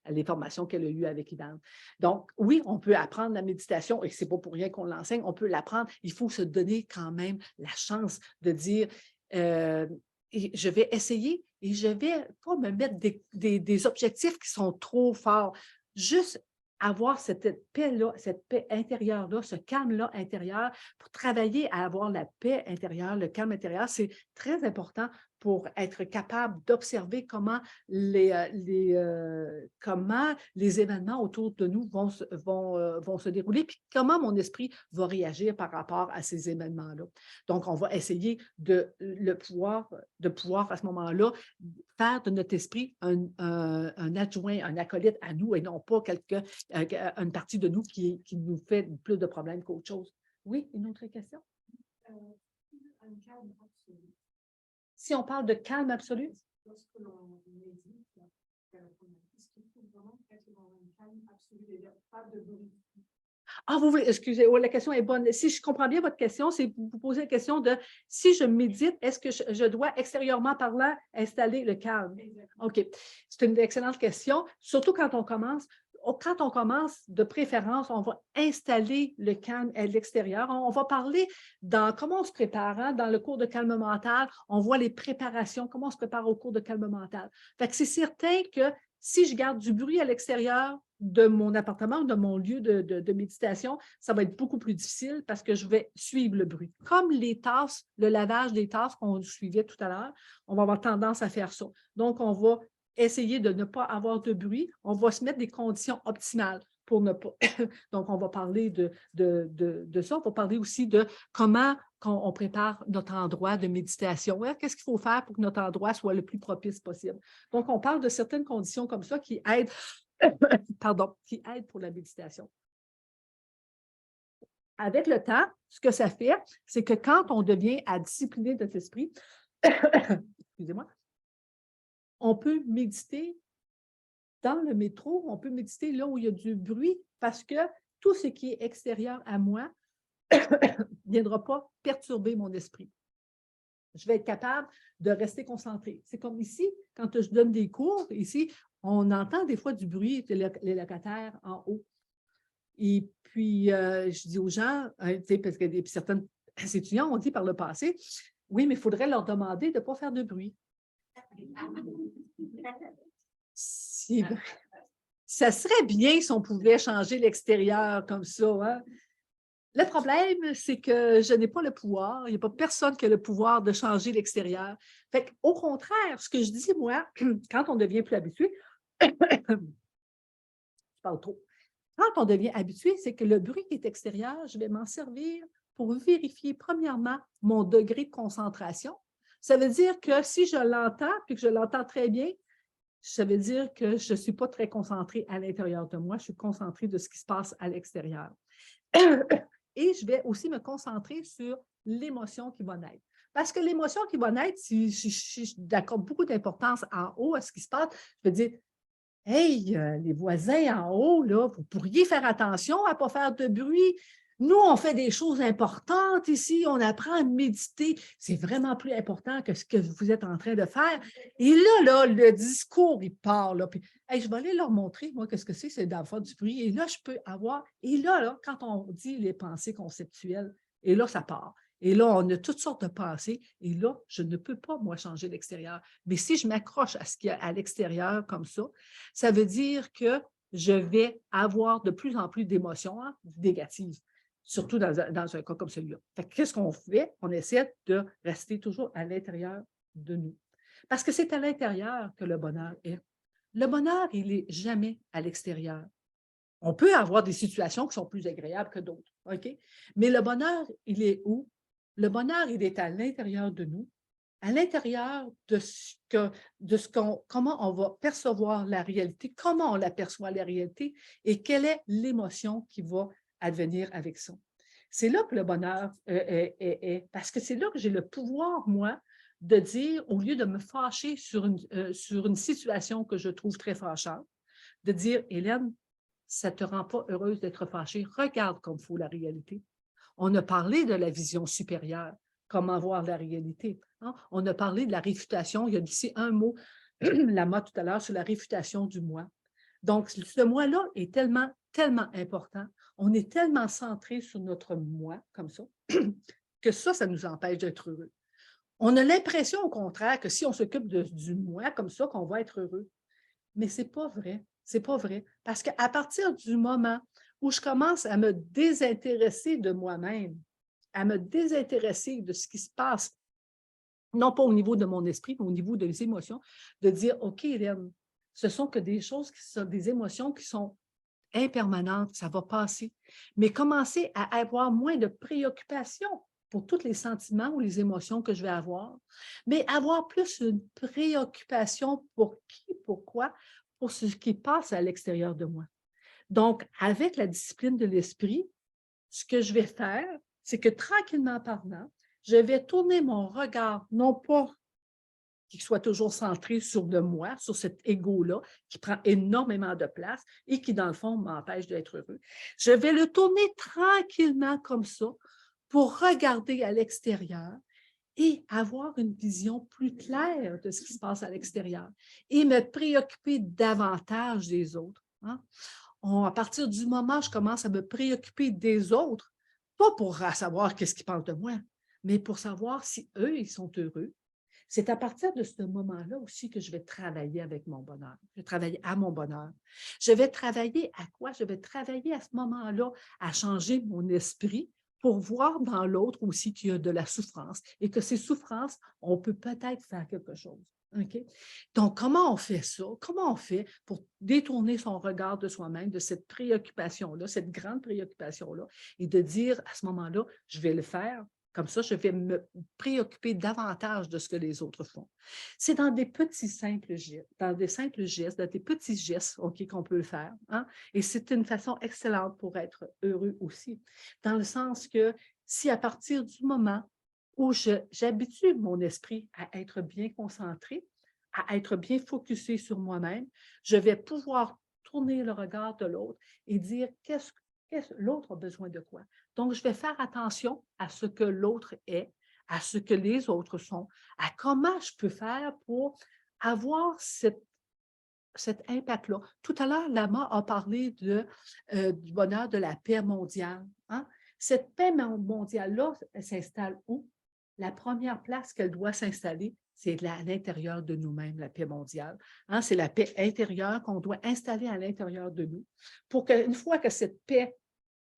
A: les formations qu'elle a eues avec Ivan. Donc, oui, on peut apprendre la méditation et ce n'est pas pour rien qu'on l'enseigne, on peut l'apprendre. Il faut se donner quand même la chance de dire je vais essayer et je ne vais pas me mettre des objectifs qui sont trop forts. Juste avoir cette paix-là, cette paix intérieure-là, ce calme-là intérieur, pour travailler à avoir la paix intérieure, le calme intérieur, c'est très important pour être capable d'observer comment comment les événements autour de nous vont se dérouler, puis comment mon esprit va réagir par rapport à ces événements-là. Donc, on va essayer de pouvoir à ce moment-là faire de notre esprit un adjoint, un acolyte à nous et non pas une partie de nous qui nous fait plus de problèmes qu'autre chose. Oui, une autre question?
B: Un calme absolu.
A: Si on parle de calme absolu?
B: Lorsque l'on médite, est-ce qu'il faut vraiment être dans un calme absolu, pas de bruit?
A: Ah, vous voulez, excusez, oh, la question est bonne. Si je comprends bien votre question, c'est vous posez la question de si je médite, est-ce que je dois extérieurement parlant installer le calme? OK. C'est une excellente question, surtout quand on commence. Quand on commence, de préférence, on va installer le calme à l'extérieur. On va parler dans comment on se prépare. Hein? Dans le cours de calme mental, on voit les préparations, comment on se prépare au cours de calme mental. Fait que c'est certain que si je garde du bruit à l'extérieur de mon appartement, de mon lieu de méditation, ça va être beaucoup plus difficile parce que je vais suivre le bruit. Comme les tasses, le lavage des tasses qu'on suivait tout à l'heure, on va avoir tendance à faire ça. Donc, on va essayer de ne pas avoir de bruit. On va se mettre des conditions optimales pour ne pas. Donc, on va parler de ça. On va parler aussi de comment on prépare notre endroit de méditation. Qu'est-ce qu'il faut faire pour que notre endroit soit le plus propice possible? Donc, on parle de certaines conditions comme ça qui aident, qui aident pour la méditation. Avec le temps, ce que ça fait, c'est que quand on devient à discipliner notre esprit, excusez-moi, on peut méditer dans le métro, on peut méditer là où il y a du bruit parce que tout ce qui est extérieur à moi ne viendra pas perturber mon esprit. Je vais être capable de rester concentré. C'est comme ici, quand je donne des cours, ici, on entend des fois du bruit les locataires en haut. Et puis, je dis aux gens, parce que certains étudiants ont dit par le passé, oui, mais il faudrait leur demander de ne pas faire de bruit. Ça serait bien si on pouvait changer l'extérieur comme ça. Hein? Le problème, c'est que je n'ai pas le pouvoir. Il n'y a pas personne qui a le pouvoir de changer l'extérieur. Fait qu'au contraire, ce que je dis, moi, quand on devient plus habitué, je parle trop. Quand on devient habitué, c'est que le bruit qui est extérieur, je vais m'en servir pour vérifier, premièrement, mon degré de concentration. Ça veut dire que si je l'entends, puis que je l'entends très bien, ça veut dire que je ne suis pas très concentrée à l'intérieur de moi, je suis concentrée de ce qui se passe à l'extérieur. Et je vais aussi me concentrer sur l'émotion qui va naître. Parce que l'émotion qui va naître, si je d'accorde beaucoup d'importance en haut à ce qui se passe, je vais dire, hey, les voisins en haut, là, vous pourriez faire attention à ne pas faire de bruit. Nous, on fait des choses importantes ici, on apprend à méditer. C'est vraiment plus important que ce que vous êtes en train de faire. Et là, le discours, il part. Là, puis, hey, je vais aller leur montrer, moi, qu'est-ce que c'est d'avoir du bruit. Et là, je peux avoir. Et là, quand on dit les pensées conceptuelles, et là, ça part. Et là, on a toutes sortes de pensées. Et là, je ne peux pas, moi, changer l'extérieur. Mais si je m'accroche à ce qu'il y a à l'extérieur comme ça veut dire que je vais avoir de plus en plus d'émotions négatives, surtout dans un cas comme celui-là. Qu'est-ce qu'on fait? On essaie de rester toujours à l'intérieur de nous. Parce que c'est à l'intérieur que le bonheur est. Le bonheur, il n'est jamais à l'extérieur. On peut avoir des situations qui sont plus agréables que d'autres, OK? Mais le bonheur, il est où? Le bonheur, il est à l'intérieur de nous, à l'intérieur de comment on va percevoir la réalité, comment on l'aperçoit la réalité et quelle est l'émotion qui va advenir avec ça. C'est là que le bonheur est, parce que c'est là que j'ai le pouvoir, moi, de dire, au lieu de me fâcher sur une situation que je trouve très fâchante, de dire, Hélène, ça ne te rend pas heureuse d'être fâchée, regarde comme il faut la réalité. On a parlé de la vision supérieure, comment voir la réalité. Hein? On a parlé de la réfutation, il y a ici un mot, Lama tout à l'heure, sur la réfutation du moi. Donc, ce moi-là est tellement, tellement important. On est tellement centré sur notre moi, comme ça, que ça nous empêche d'être heureux. On a l'impression, au contraire, que si on s'occupe du moi comme ça, qu'on va être heureux. Mais ce n'est pas vrai. Ce n'est pas vrai. Parce qu'à partir du moment où je commence à me désintéresser de moi-même, à me désintéresser de ce qui se passe, non pas au niveau de mon esprit, mais au niveau des émotions, de dire, OK, Hélène, ce sont que des choses qui sont des émotions qui sont impermanentes, ça va passer. Mais commencer à avoir moins de préoccupations pour tous les sentiments ou les émotions que je vais avoir, mais avoir plus une préoccupation pour qui, pourquoi, pour ce qui passe à l'extérieur de moi. Donc, avec la discipline de l'esprit, ce que je vais faire, c'est que tranquillement parlant, je vais tourner mon regard, non pas qui soit toujours centré sur le moi, sur cet ego-là, qui prend énormément de place et qui, dans le fond, m'empêche d'être heureux. Je vais le tourner tranquillement comme ça pour regarder à l'extérieur et avoir une vision plus claire de ce qui se passe à l'extérieur et me préoccuper davantage des autres. Hein? À partir du moment où je commence à me préoccuper des autres, pas pour savoir qu'est-ce qu'ils pensent de moi, mais pour savoir si eux, ils sont heureux. C'est à partir de ce moment-là aussi que je vais travailler avec mon bonheur. Je vais travailler à mon bonheur. Je vais travailler à quoi? Je vais travailler à ce moment-là à changer mon esprit pour voir dans l'autre aussi qu'il y a de la souffrance et que ces souffrances, on peut peut-être faire quelque chose. OK? Donc, comment on fait ça? Comment on fait pour détourner son regard de soi-même, de cette préoccupation-là, cette grande préoccupation-là, et de dire à ce moment-là, je vais le faire. Comme ça, je vais me préoccuper davantage de ce que les autres font. C'est dans des petits simples gestes, dans des simples gestes, dans des petits gestes qu'on peut le faire. Hein? Et c'est une façon excellente pour être heureux aussi. Dans le sens que si à partir du moment où j'habitue mon esprit à être bien concentré, à être bien focusé sur moi-même, je vais pouvoir tourner le regard de l'autre et dire qu'est-ce que l'autre a besoin de quoi. Donc, je vais faire attention à ce que l'autre est, à ce que les autres sont, à comment je peux faire pour avoir cet impact-là. Tout à l'heure, Lama a parlé du bonheur de la paix mondiale. Hein? Cette paix mondiale-là, elle s'installe où? La première place qu'elle doit s'installer, c'est à l'intérieur de nous-mêmes, la paix mondiale. Hein? C'est la paix intérieure qu'on doit installer à l'intérieur de nous pour qu'une fois que cette paix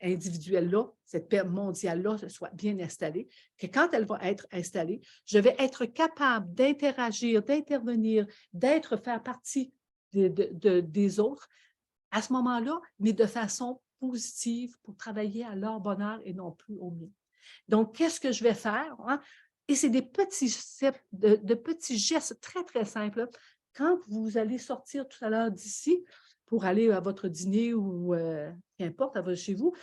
A: individuelle-là, cette paix mondiale-là soit bien installée, que quand elle va être installée, je vais être capable d'interagir, d'intervenir, faire partie des autres à ce moment-là, mais de façon positive pour travailler à leur bonheur et non plus au mien. Donc, qu'est-ce que je vais faire? Hein? Et c'est des petits petits gestes très, très simples. Quand vous allez sortir tout à l'heure d'ici pour aller à votre dîner ou qu'importe, chez vous,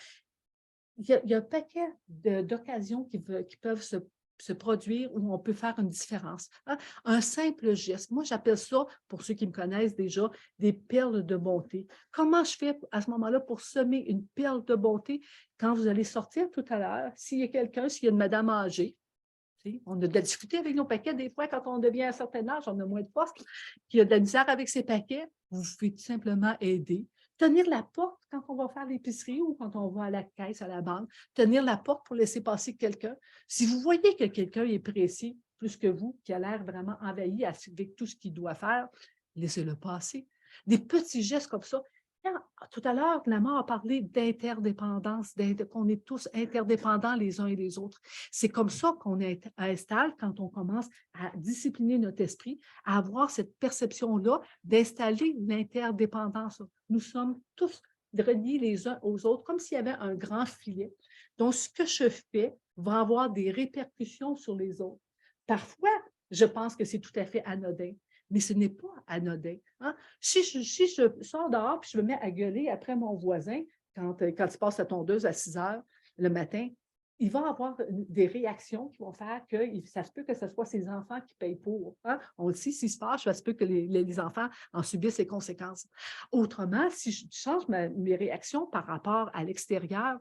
A: il y a un paquet d'occasions qui peuvent se produire où on peut faire une différence. Hein? Un simple geste. Moi, j'appelle ça, pour ceux qui me connaissent déjà, des perles de bonté. Comment je fais à ce moment-là pour semer une perle de bonté quand vous allez sortir tout à l'heure? S'il y a quelqu'un, s'il y a une madame âgée, on a de la difficulté avec nos paquets. Des fois, quand on devient à un certain âge, on a moins de force, qui a de la misère avec ses paquets, vous pouvez tout simplement aider. Tenir la porte quand on va faire l'épicerie ou quand on va à la caisse, à la banque. Tenir la porte pour laisser passer quelqu'un. Si vous voyez que quelqu'un est précis plus que vous, qui a l'air vraiment envahi avec tout ce qu'il doit faire, laissez-le passer. Des petits gestes comme ça. Tout à l'heure, Lama a parlé d'interdépendance, qu'on est tous interdépendants les uns et les autres. C'est comme ça qu'on installe quand on commence à discipliner notre esprit, à avoir cette perception-là d'installer une interdépendance. Nous sommes tous reliés les uns aux autres, comme s'il y avait un grand filet. Donc, ce que je fais va avoir des répercussions sur les autres. Parfois, je pense que c'est tout à fait anodin, mais ce n'est pas anodin. Hein? Si je sors dehors et je me mets à gueuler après mon voisin quand il passe la tondeuse à 6 heures le matin, il va avoir des réactions qui vont faire que ça se peut que ce soit ses enfants qui payent pour. Hein? On le sait, s'il se passe, ça se peut que les enfants en subissent les conséquences. Autrement, si je change mes réactions par rapport à l'extérieur,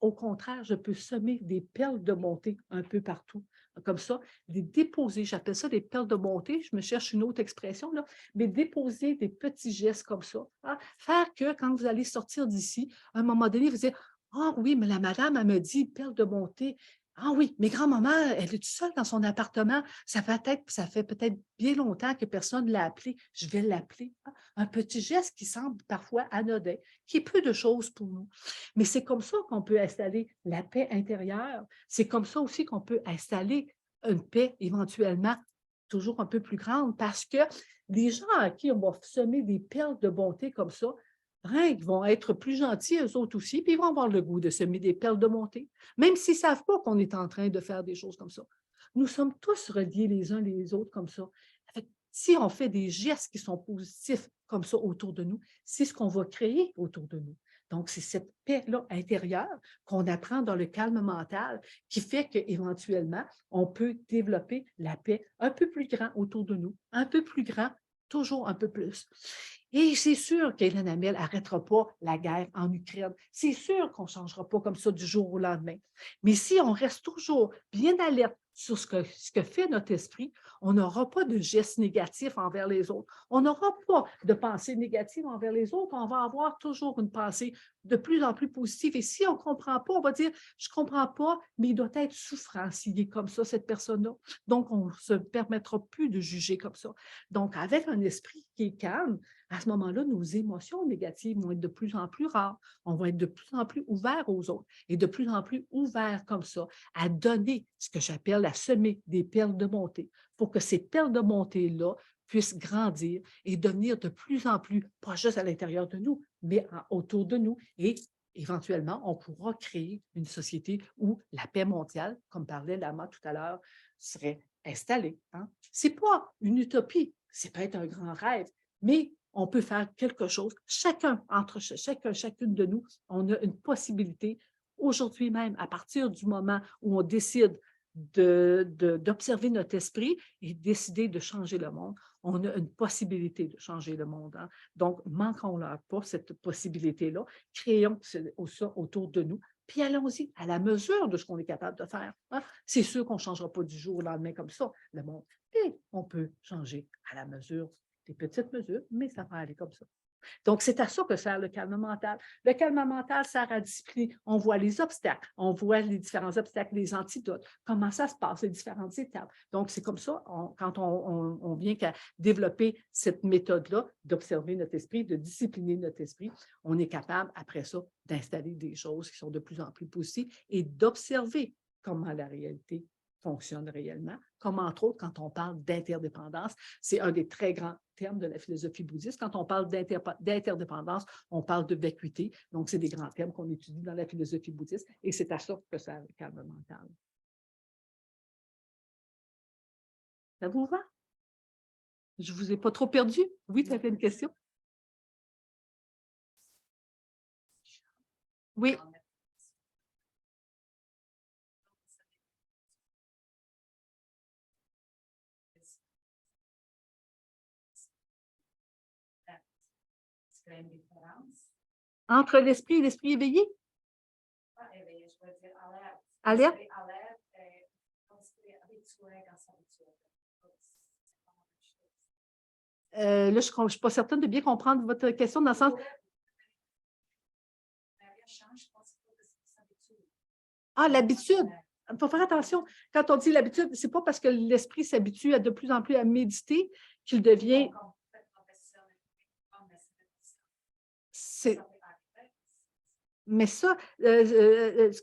A: au contraire, je peux semer des perles de bonté un peu partout. Comme ça, les déposer, j'appelle ça des perles de bonté, je me cherche une autre expression, là, mais déposer des petits gestes comme ça. Hein? Faire que quand vous allez sortir d'ici, à un moment donné, vous dites « Ah oui, mais la madame, elle me dit perles de bonté. Ah oui, mais grand-maman, elle est toute seule dans son appartement. Ça fait peut-être bien longtemps que personne ne l'a appelée. Je vais l'appeler. Hein? » Un petit geste qui semble parfois anodin, qui est peu de choses pour nous. Mais c'est comme ça qu'on peut installer la paix intérieure. C'est comme ça aussi qu'on peut installer une paix éventuellement toujours un peu plus grande parce que les gens à qui on va semer des perles de bonté comme ça, hein, ils vont être plus gentils eux autres aussi, puis ils vont avoir le goût de semer des perles de bonté, même s'ils ne savent pas qu'on est en train de faire des choses comme ça. Nous sommes tous reliés les uns les autres comme ça. Si on fait des gestes qui sont positifs comme ça autour de nous, c'est ce qu'on va créer autour de nous. Donc, c'est cette paix-là intérieure qu'on apprend dans le calme mental qui fait qu'éventuellement, on peut développer la paix un peu plus grand autour de nous, un peu plus grand, toujours un peu plus. Et c'est sûr qu'Hélène Hamel n'arrêtera pas la guerre en Ukraine. C'est sûr qu'on ne changera pas comme ça du jour au lendemain. Mais si on reste toujours bien alerte sur ce que fait notre esprit, on n'aura pas de gestes négatifs envers les autres. On n'aura pas de pensée négative envers les autres. On va avoir toujours une pensée de plus en plus positive. Et si on ne comprend pas, on va dire, je ne comprends pas, mais il doit être souffrant s'il est comme ça, cette personne-là. Donc, on ne se permettra plus de juger comme ça. Donc, avec un esprit qui est calme, à ce moment-là, nos émotions négatives vont être de plus en plus rares. On va être de plus en plus ouverts aux autres et de plus en plus ouverts comme ça à donner ce que j'appelle à semer des perles de montée pour que ces perles de montée-là puissent grandir et devenir de plus en plus, pas juste à l'intérieur de nous, mais autour de nous. Et éventuellement, on pourra créer une société où la paix mondiale, comme parlait Lama tout à l'heure, serait installée. Hein? Ce n'est pas une utopie, c'est peut-être un grand rêve, mais on peut faire quelque chose. Chacune de nous, on a une possibilité aujourd'hui même, à partir du moment où on décide d'observer notre esprit et décider de changer le monde, on a une possibilité de changer le monde. Hein? Donc, manquons-leur pas cette possibilité-là, créons ça autour de nous, puis allons-y à la mesure de ce qu'on est capable de faire. Hein? C'est sûr qu'on ne changera pas du jour au lendemain comme ça, le monde. Et on peut changer à la mesure des petites mesures, mais ça va aller comme ça. Donc, c'est à ça que sert le calme mental. Le calme mental sert à discipliner. On voit les obstacles, on voit les différents obstacles, les antidotes, comment ça se passe, les différentes étapes. Donc, c'est comme ça, quand on vient qu'à développer cette méthode-là d'observer notre esprit, de discipliner notre esprit, on est capable, après ça, d'installer des choses qui sont de plus en plus positives et d'observer comment la réalité fonctionne réellement, comme entre autres quand on parle d'interdépendance. C'est un des très grands termes de la philosophie bouddhiste. Quand on parle d'interdépendance, on parle de vacuité. Donc, c'est des grands termes qu'on étudie dans la philosophie bouddhiste et c'est à ça que sert le calme mental. Ça vous va? Je ne vous ai pas trop perdu? Oui, tu avais une question? Oui.
B: Une différence.
A: Entre l'esprit et l'esprit éveillé?
B: Pas éveillé, je veux dire alerte.
A: Alerte?
B: Alerte et habitué quand c'est habitué.
A: Là, je ne suis pas certaine de bien comprendre votre question dans le sens. Ah, l'habitude. Il faut faire attention. Quand on dit l'habitude, ce n'est pas parce que l'esprit s'habitue de plus en plus à méditer qu'il devient. Mais ça,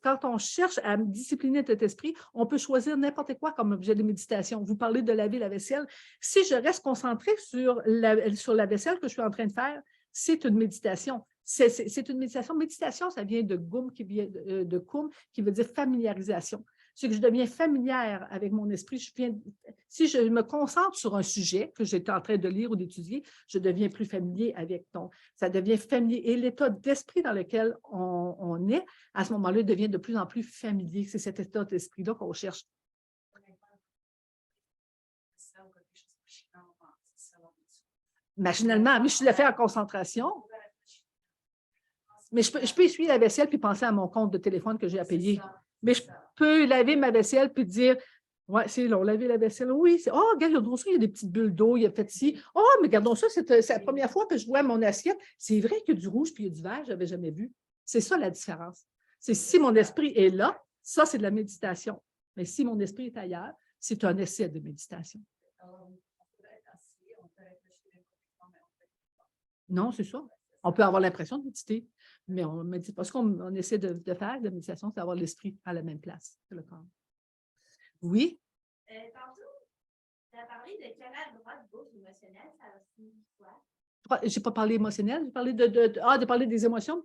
A: quand on cherche à discipliner notre esprit, on peut choisir n'importe quoi comme objet de méditation. Vous parlez de laver la vaisselle. Si je reste concentrée sur la vaisselle que je suis en train de faire, c'est une méditation. C'est une méditation. Méditation, ça vient de Kum, qui veut dire familiarisation. C'est que je deviens familière avec mon esprit. Si je me concentre sur un sujet que j'étais en train de lire ou d'étudier, je deviens plus familier avec ça devient familier. Et l'état d'esprit dans lequel on est, à ce moment-là, devient de plus en plus familier. C'est cet état d'esprit-là qu'on cherche. Machinalement, mais je le fais en concentration. Mais je peux essuyer la vaisselle puis penser à mon compte de téléphone que j'ai à payer. Mais je peux laver ma vaisselle puis dire, ouais, c'est long, laver la vaisselle. Oui, c'est, oh, regarde, regardons ça, il y a des petites bulles d'eau, il y a fait ci. Oh, mais regardons ça, c'est la première fois que je vois mon assiette. C'est vrai qu'il y a du rouge puis il y a du vert, je n'avais jamais vu. C'est ça la différence. C'est si mon esprit est là, ça, c'est de la méditation. Mais si mon esprit est ailleurs, c'est un essai de méditation. Non, c'est ça. On peut avoir l'impression de méditer, mais on ne médite pas. Ce qu'on essaie de faire, de méditation, c'est d'avoir l'esprit à la même place que le corps. Oui?
B: Tantôt, tu as parlé de canal droite-gauche émotionnel, ça signifie quoi?
A: Je n'ai pas parlé émotionnel, j'ai parlé de parler des émotions.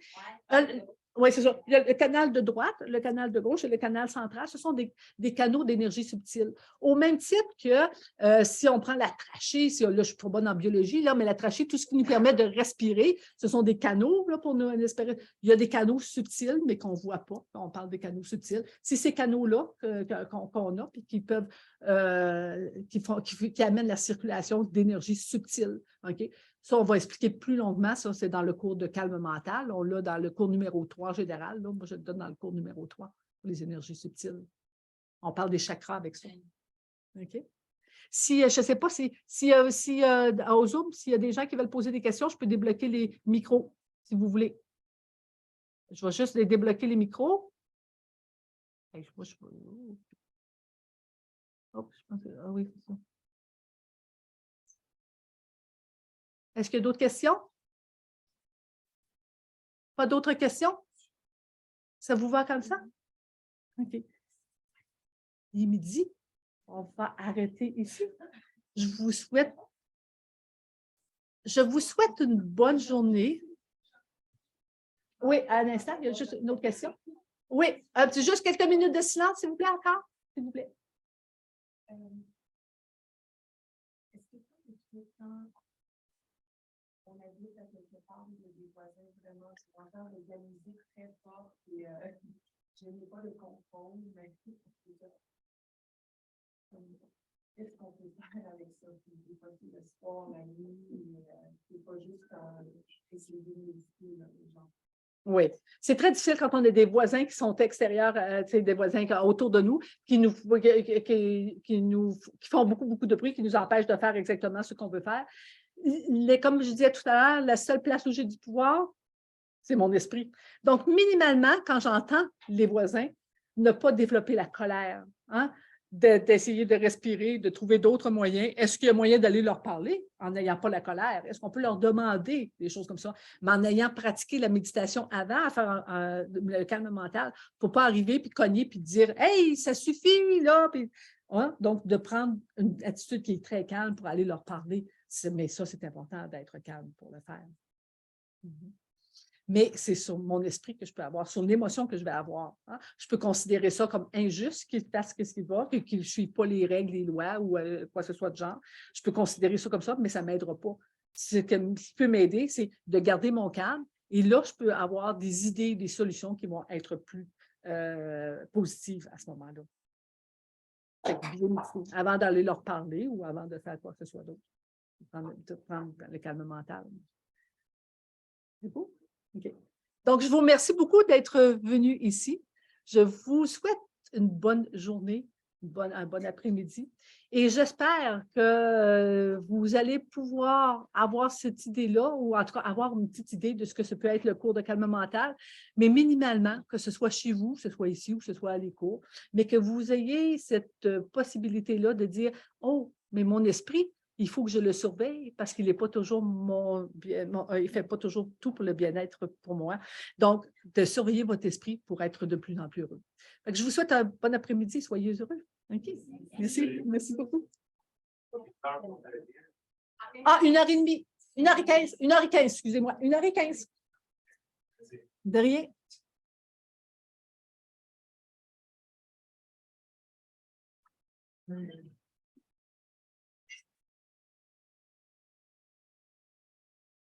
B: Ouais.
A: Oui, c'est ça. Il y a le canal de droite, le canal de gauche et le canal central. Ce sont des canaux d'énergie subtile. Au même titre que si on prend la trachée, là, je suis trop bonne en biologie, là, mais la trachée, tout ce qui nous permet de respirer, ce sont des canaux là, pour nous espérer. Il y a des canaux subtils, mais qu'on ne voit pas. On parle des canaux subtils. C'est ces canaux-là qu'on a et qui peuvent qui amènent la circulation d'énergie subtile. OK? Ça, on va expliquer plus longuement. Ça, c'est dans le cours de calme mental. On l'a dans le cours numéro 3 général. Là. Moi, je le donne dans le cours numéro 3 pour les énergies subtiles. On parle des chakras avec ça. OK? Si, je ne sais pas au Zoom, s'il y a des gens qui veulent poser des questions, je peux débloquer les micros, si vous voulez. Je vais juste les débloquer les micros. Moi, je pense que... Ah oui, c'est ça. Est-ce qu'il y a d'autres questions? Pas d'autres questions? Ça vous va comme ça? OK. Il est midi. On va arrêter ici. Je vous souhaite une bonne journée. Oui, à l'instant, il y a juste une autre question. Oui, juste quelques minutes de silence, s'il vous plaît, encore, s'il vous plaît.
B: Est-ce que quand on habite à quelque part, il y a des voisins vraiment qui entendent de la musique très forte et je n'ai pas de contrôle, mais qu'est-ce qu'on peut faire avec ça? C'est pas le sport, la nuit, c'est pas juste essayer de méditer, les gens.
A: Oui, c'est très difficile quand on a des voisins qui sont extérieurs, des voisins autour de nous, qui font beaucoup, beaucoup de bruit, qui nous empêchent de faire exactement ce qu'on veut faire. Comme je disais tout à l'heure, la seule place où j'ai du pouvoir, c'est mon esprit. Donc, minimalement, quand j'entends les voisins, ne pas développer la colère, hein, d'essayer de respirer, de trouver d'autres moyens. Est-ce qu'il y a moyen d'aller leur parler en n'ayant pas la colère? Est-ce qu'on peut leur demander des choses comme ça? Mais en ayant pratiqué la méditation avant, à faire le calme mental, pour ne pas arriver puis cogner puis dire « Hey, ça suffit, là! » hein? Donc, de prendre une attitude qui est très calme pour aller leur parler. Mais ça, c'est important d'être calme pour le faire. Mais c'est sur mon esprit que je peux avoir, sur l'émotion que je vais avoir. Hein. Je peux considérer ça comme injuste, qu'il fasse ce qu'il va, qu'il ne suive pas les règles, les lois ou quoi que ce soit de genre. Je peux considérer ça comme ça, mais ça ne m'aidera pas. Ce qui peut m'aider, c'est de garder mon calme. Et là, je peux avoir des idées, des solutions qui vont être plus positives à ce moment-là. Avant d'aller leur parler ou avant de faire quoi que ce soit d'autre. De prendre le calme mental. C'est beau? OK. Donc, je vous remercie beaucoup d'être venu ici. Je vous souhaite une bonne journée, un bon après-midi. Et j'espère que vous allez pouvoir avoir cette idée-là, ou en tout cas avoir une petite idée de ce que ça peut être le cours de calme mental, mais minimalement, que ce soit chez vous, que ce soit ici ou que ce soit à les cours, mais que vous ayez cette possibilité-là de dire « Oh, mais mon esprit, il faut que je le surveille parce qu'il n'est pas toujours il fait pas toujours tout pour le bien-être pour moi. » Donc, de surveiller votre esprit pour être de plus en plus heureux. Je vous souhaite un bon après-midi. Soyez heureux. OK? Merci. Merci beaucoup. Ah, 1h30. 1h15. 1h15, excusez-moi. 1h15. De rien.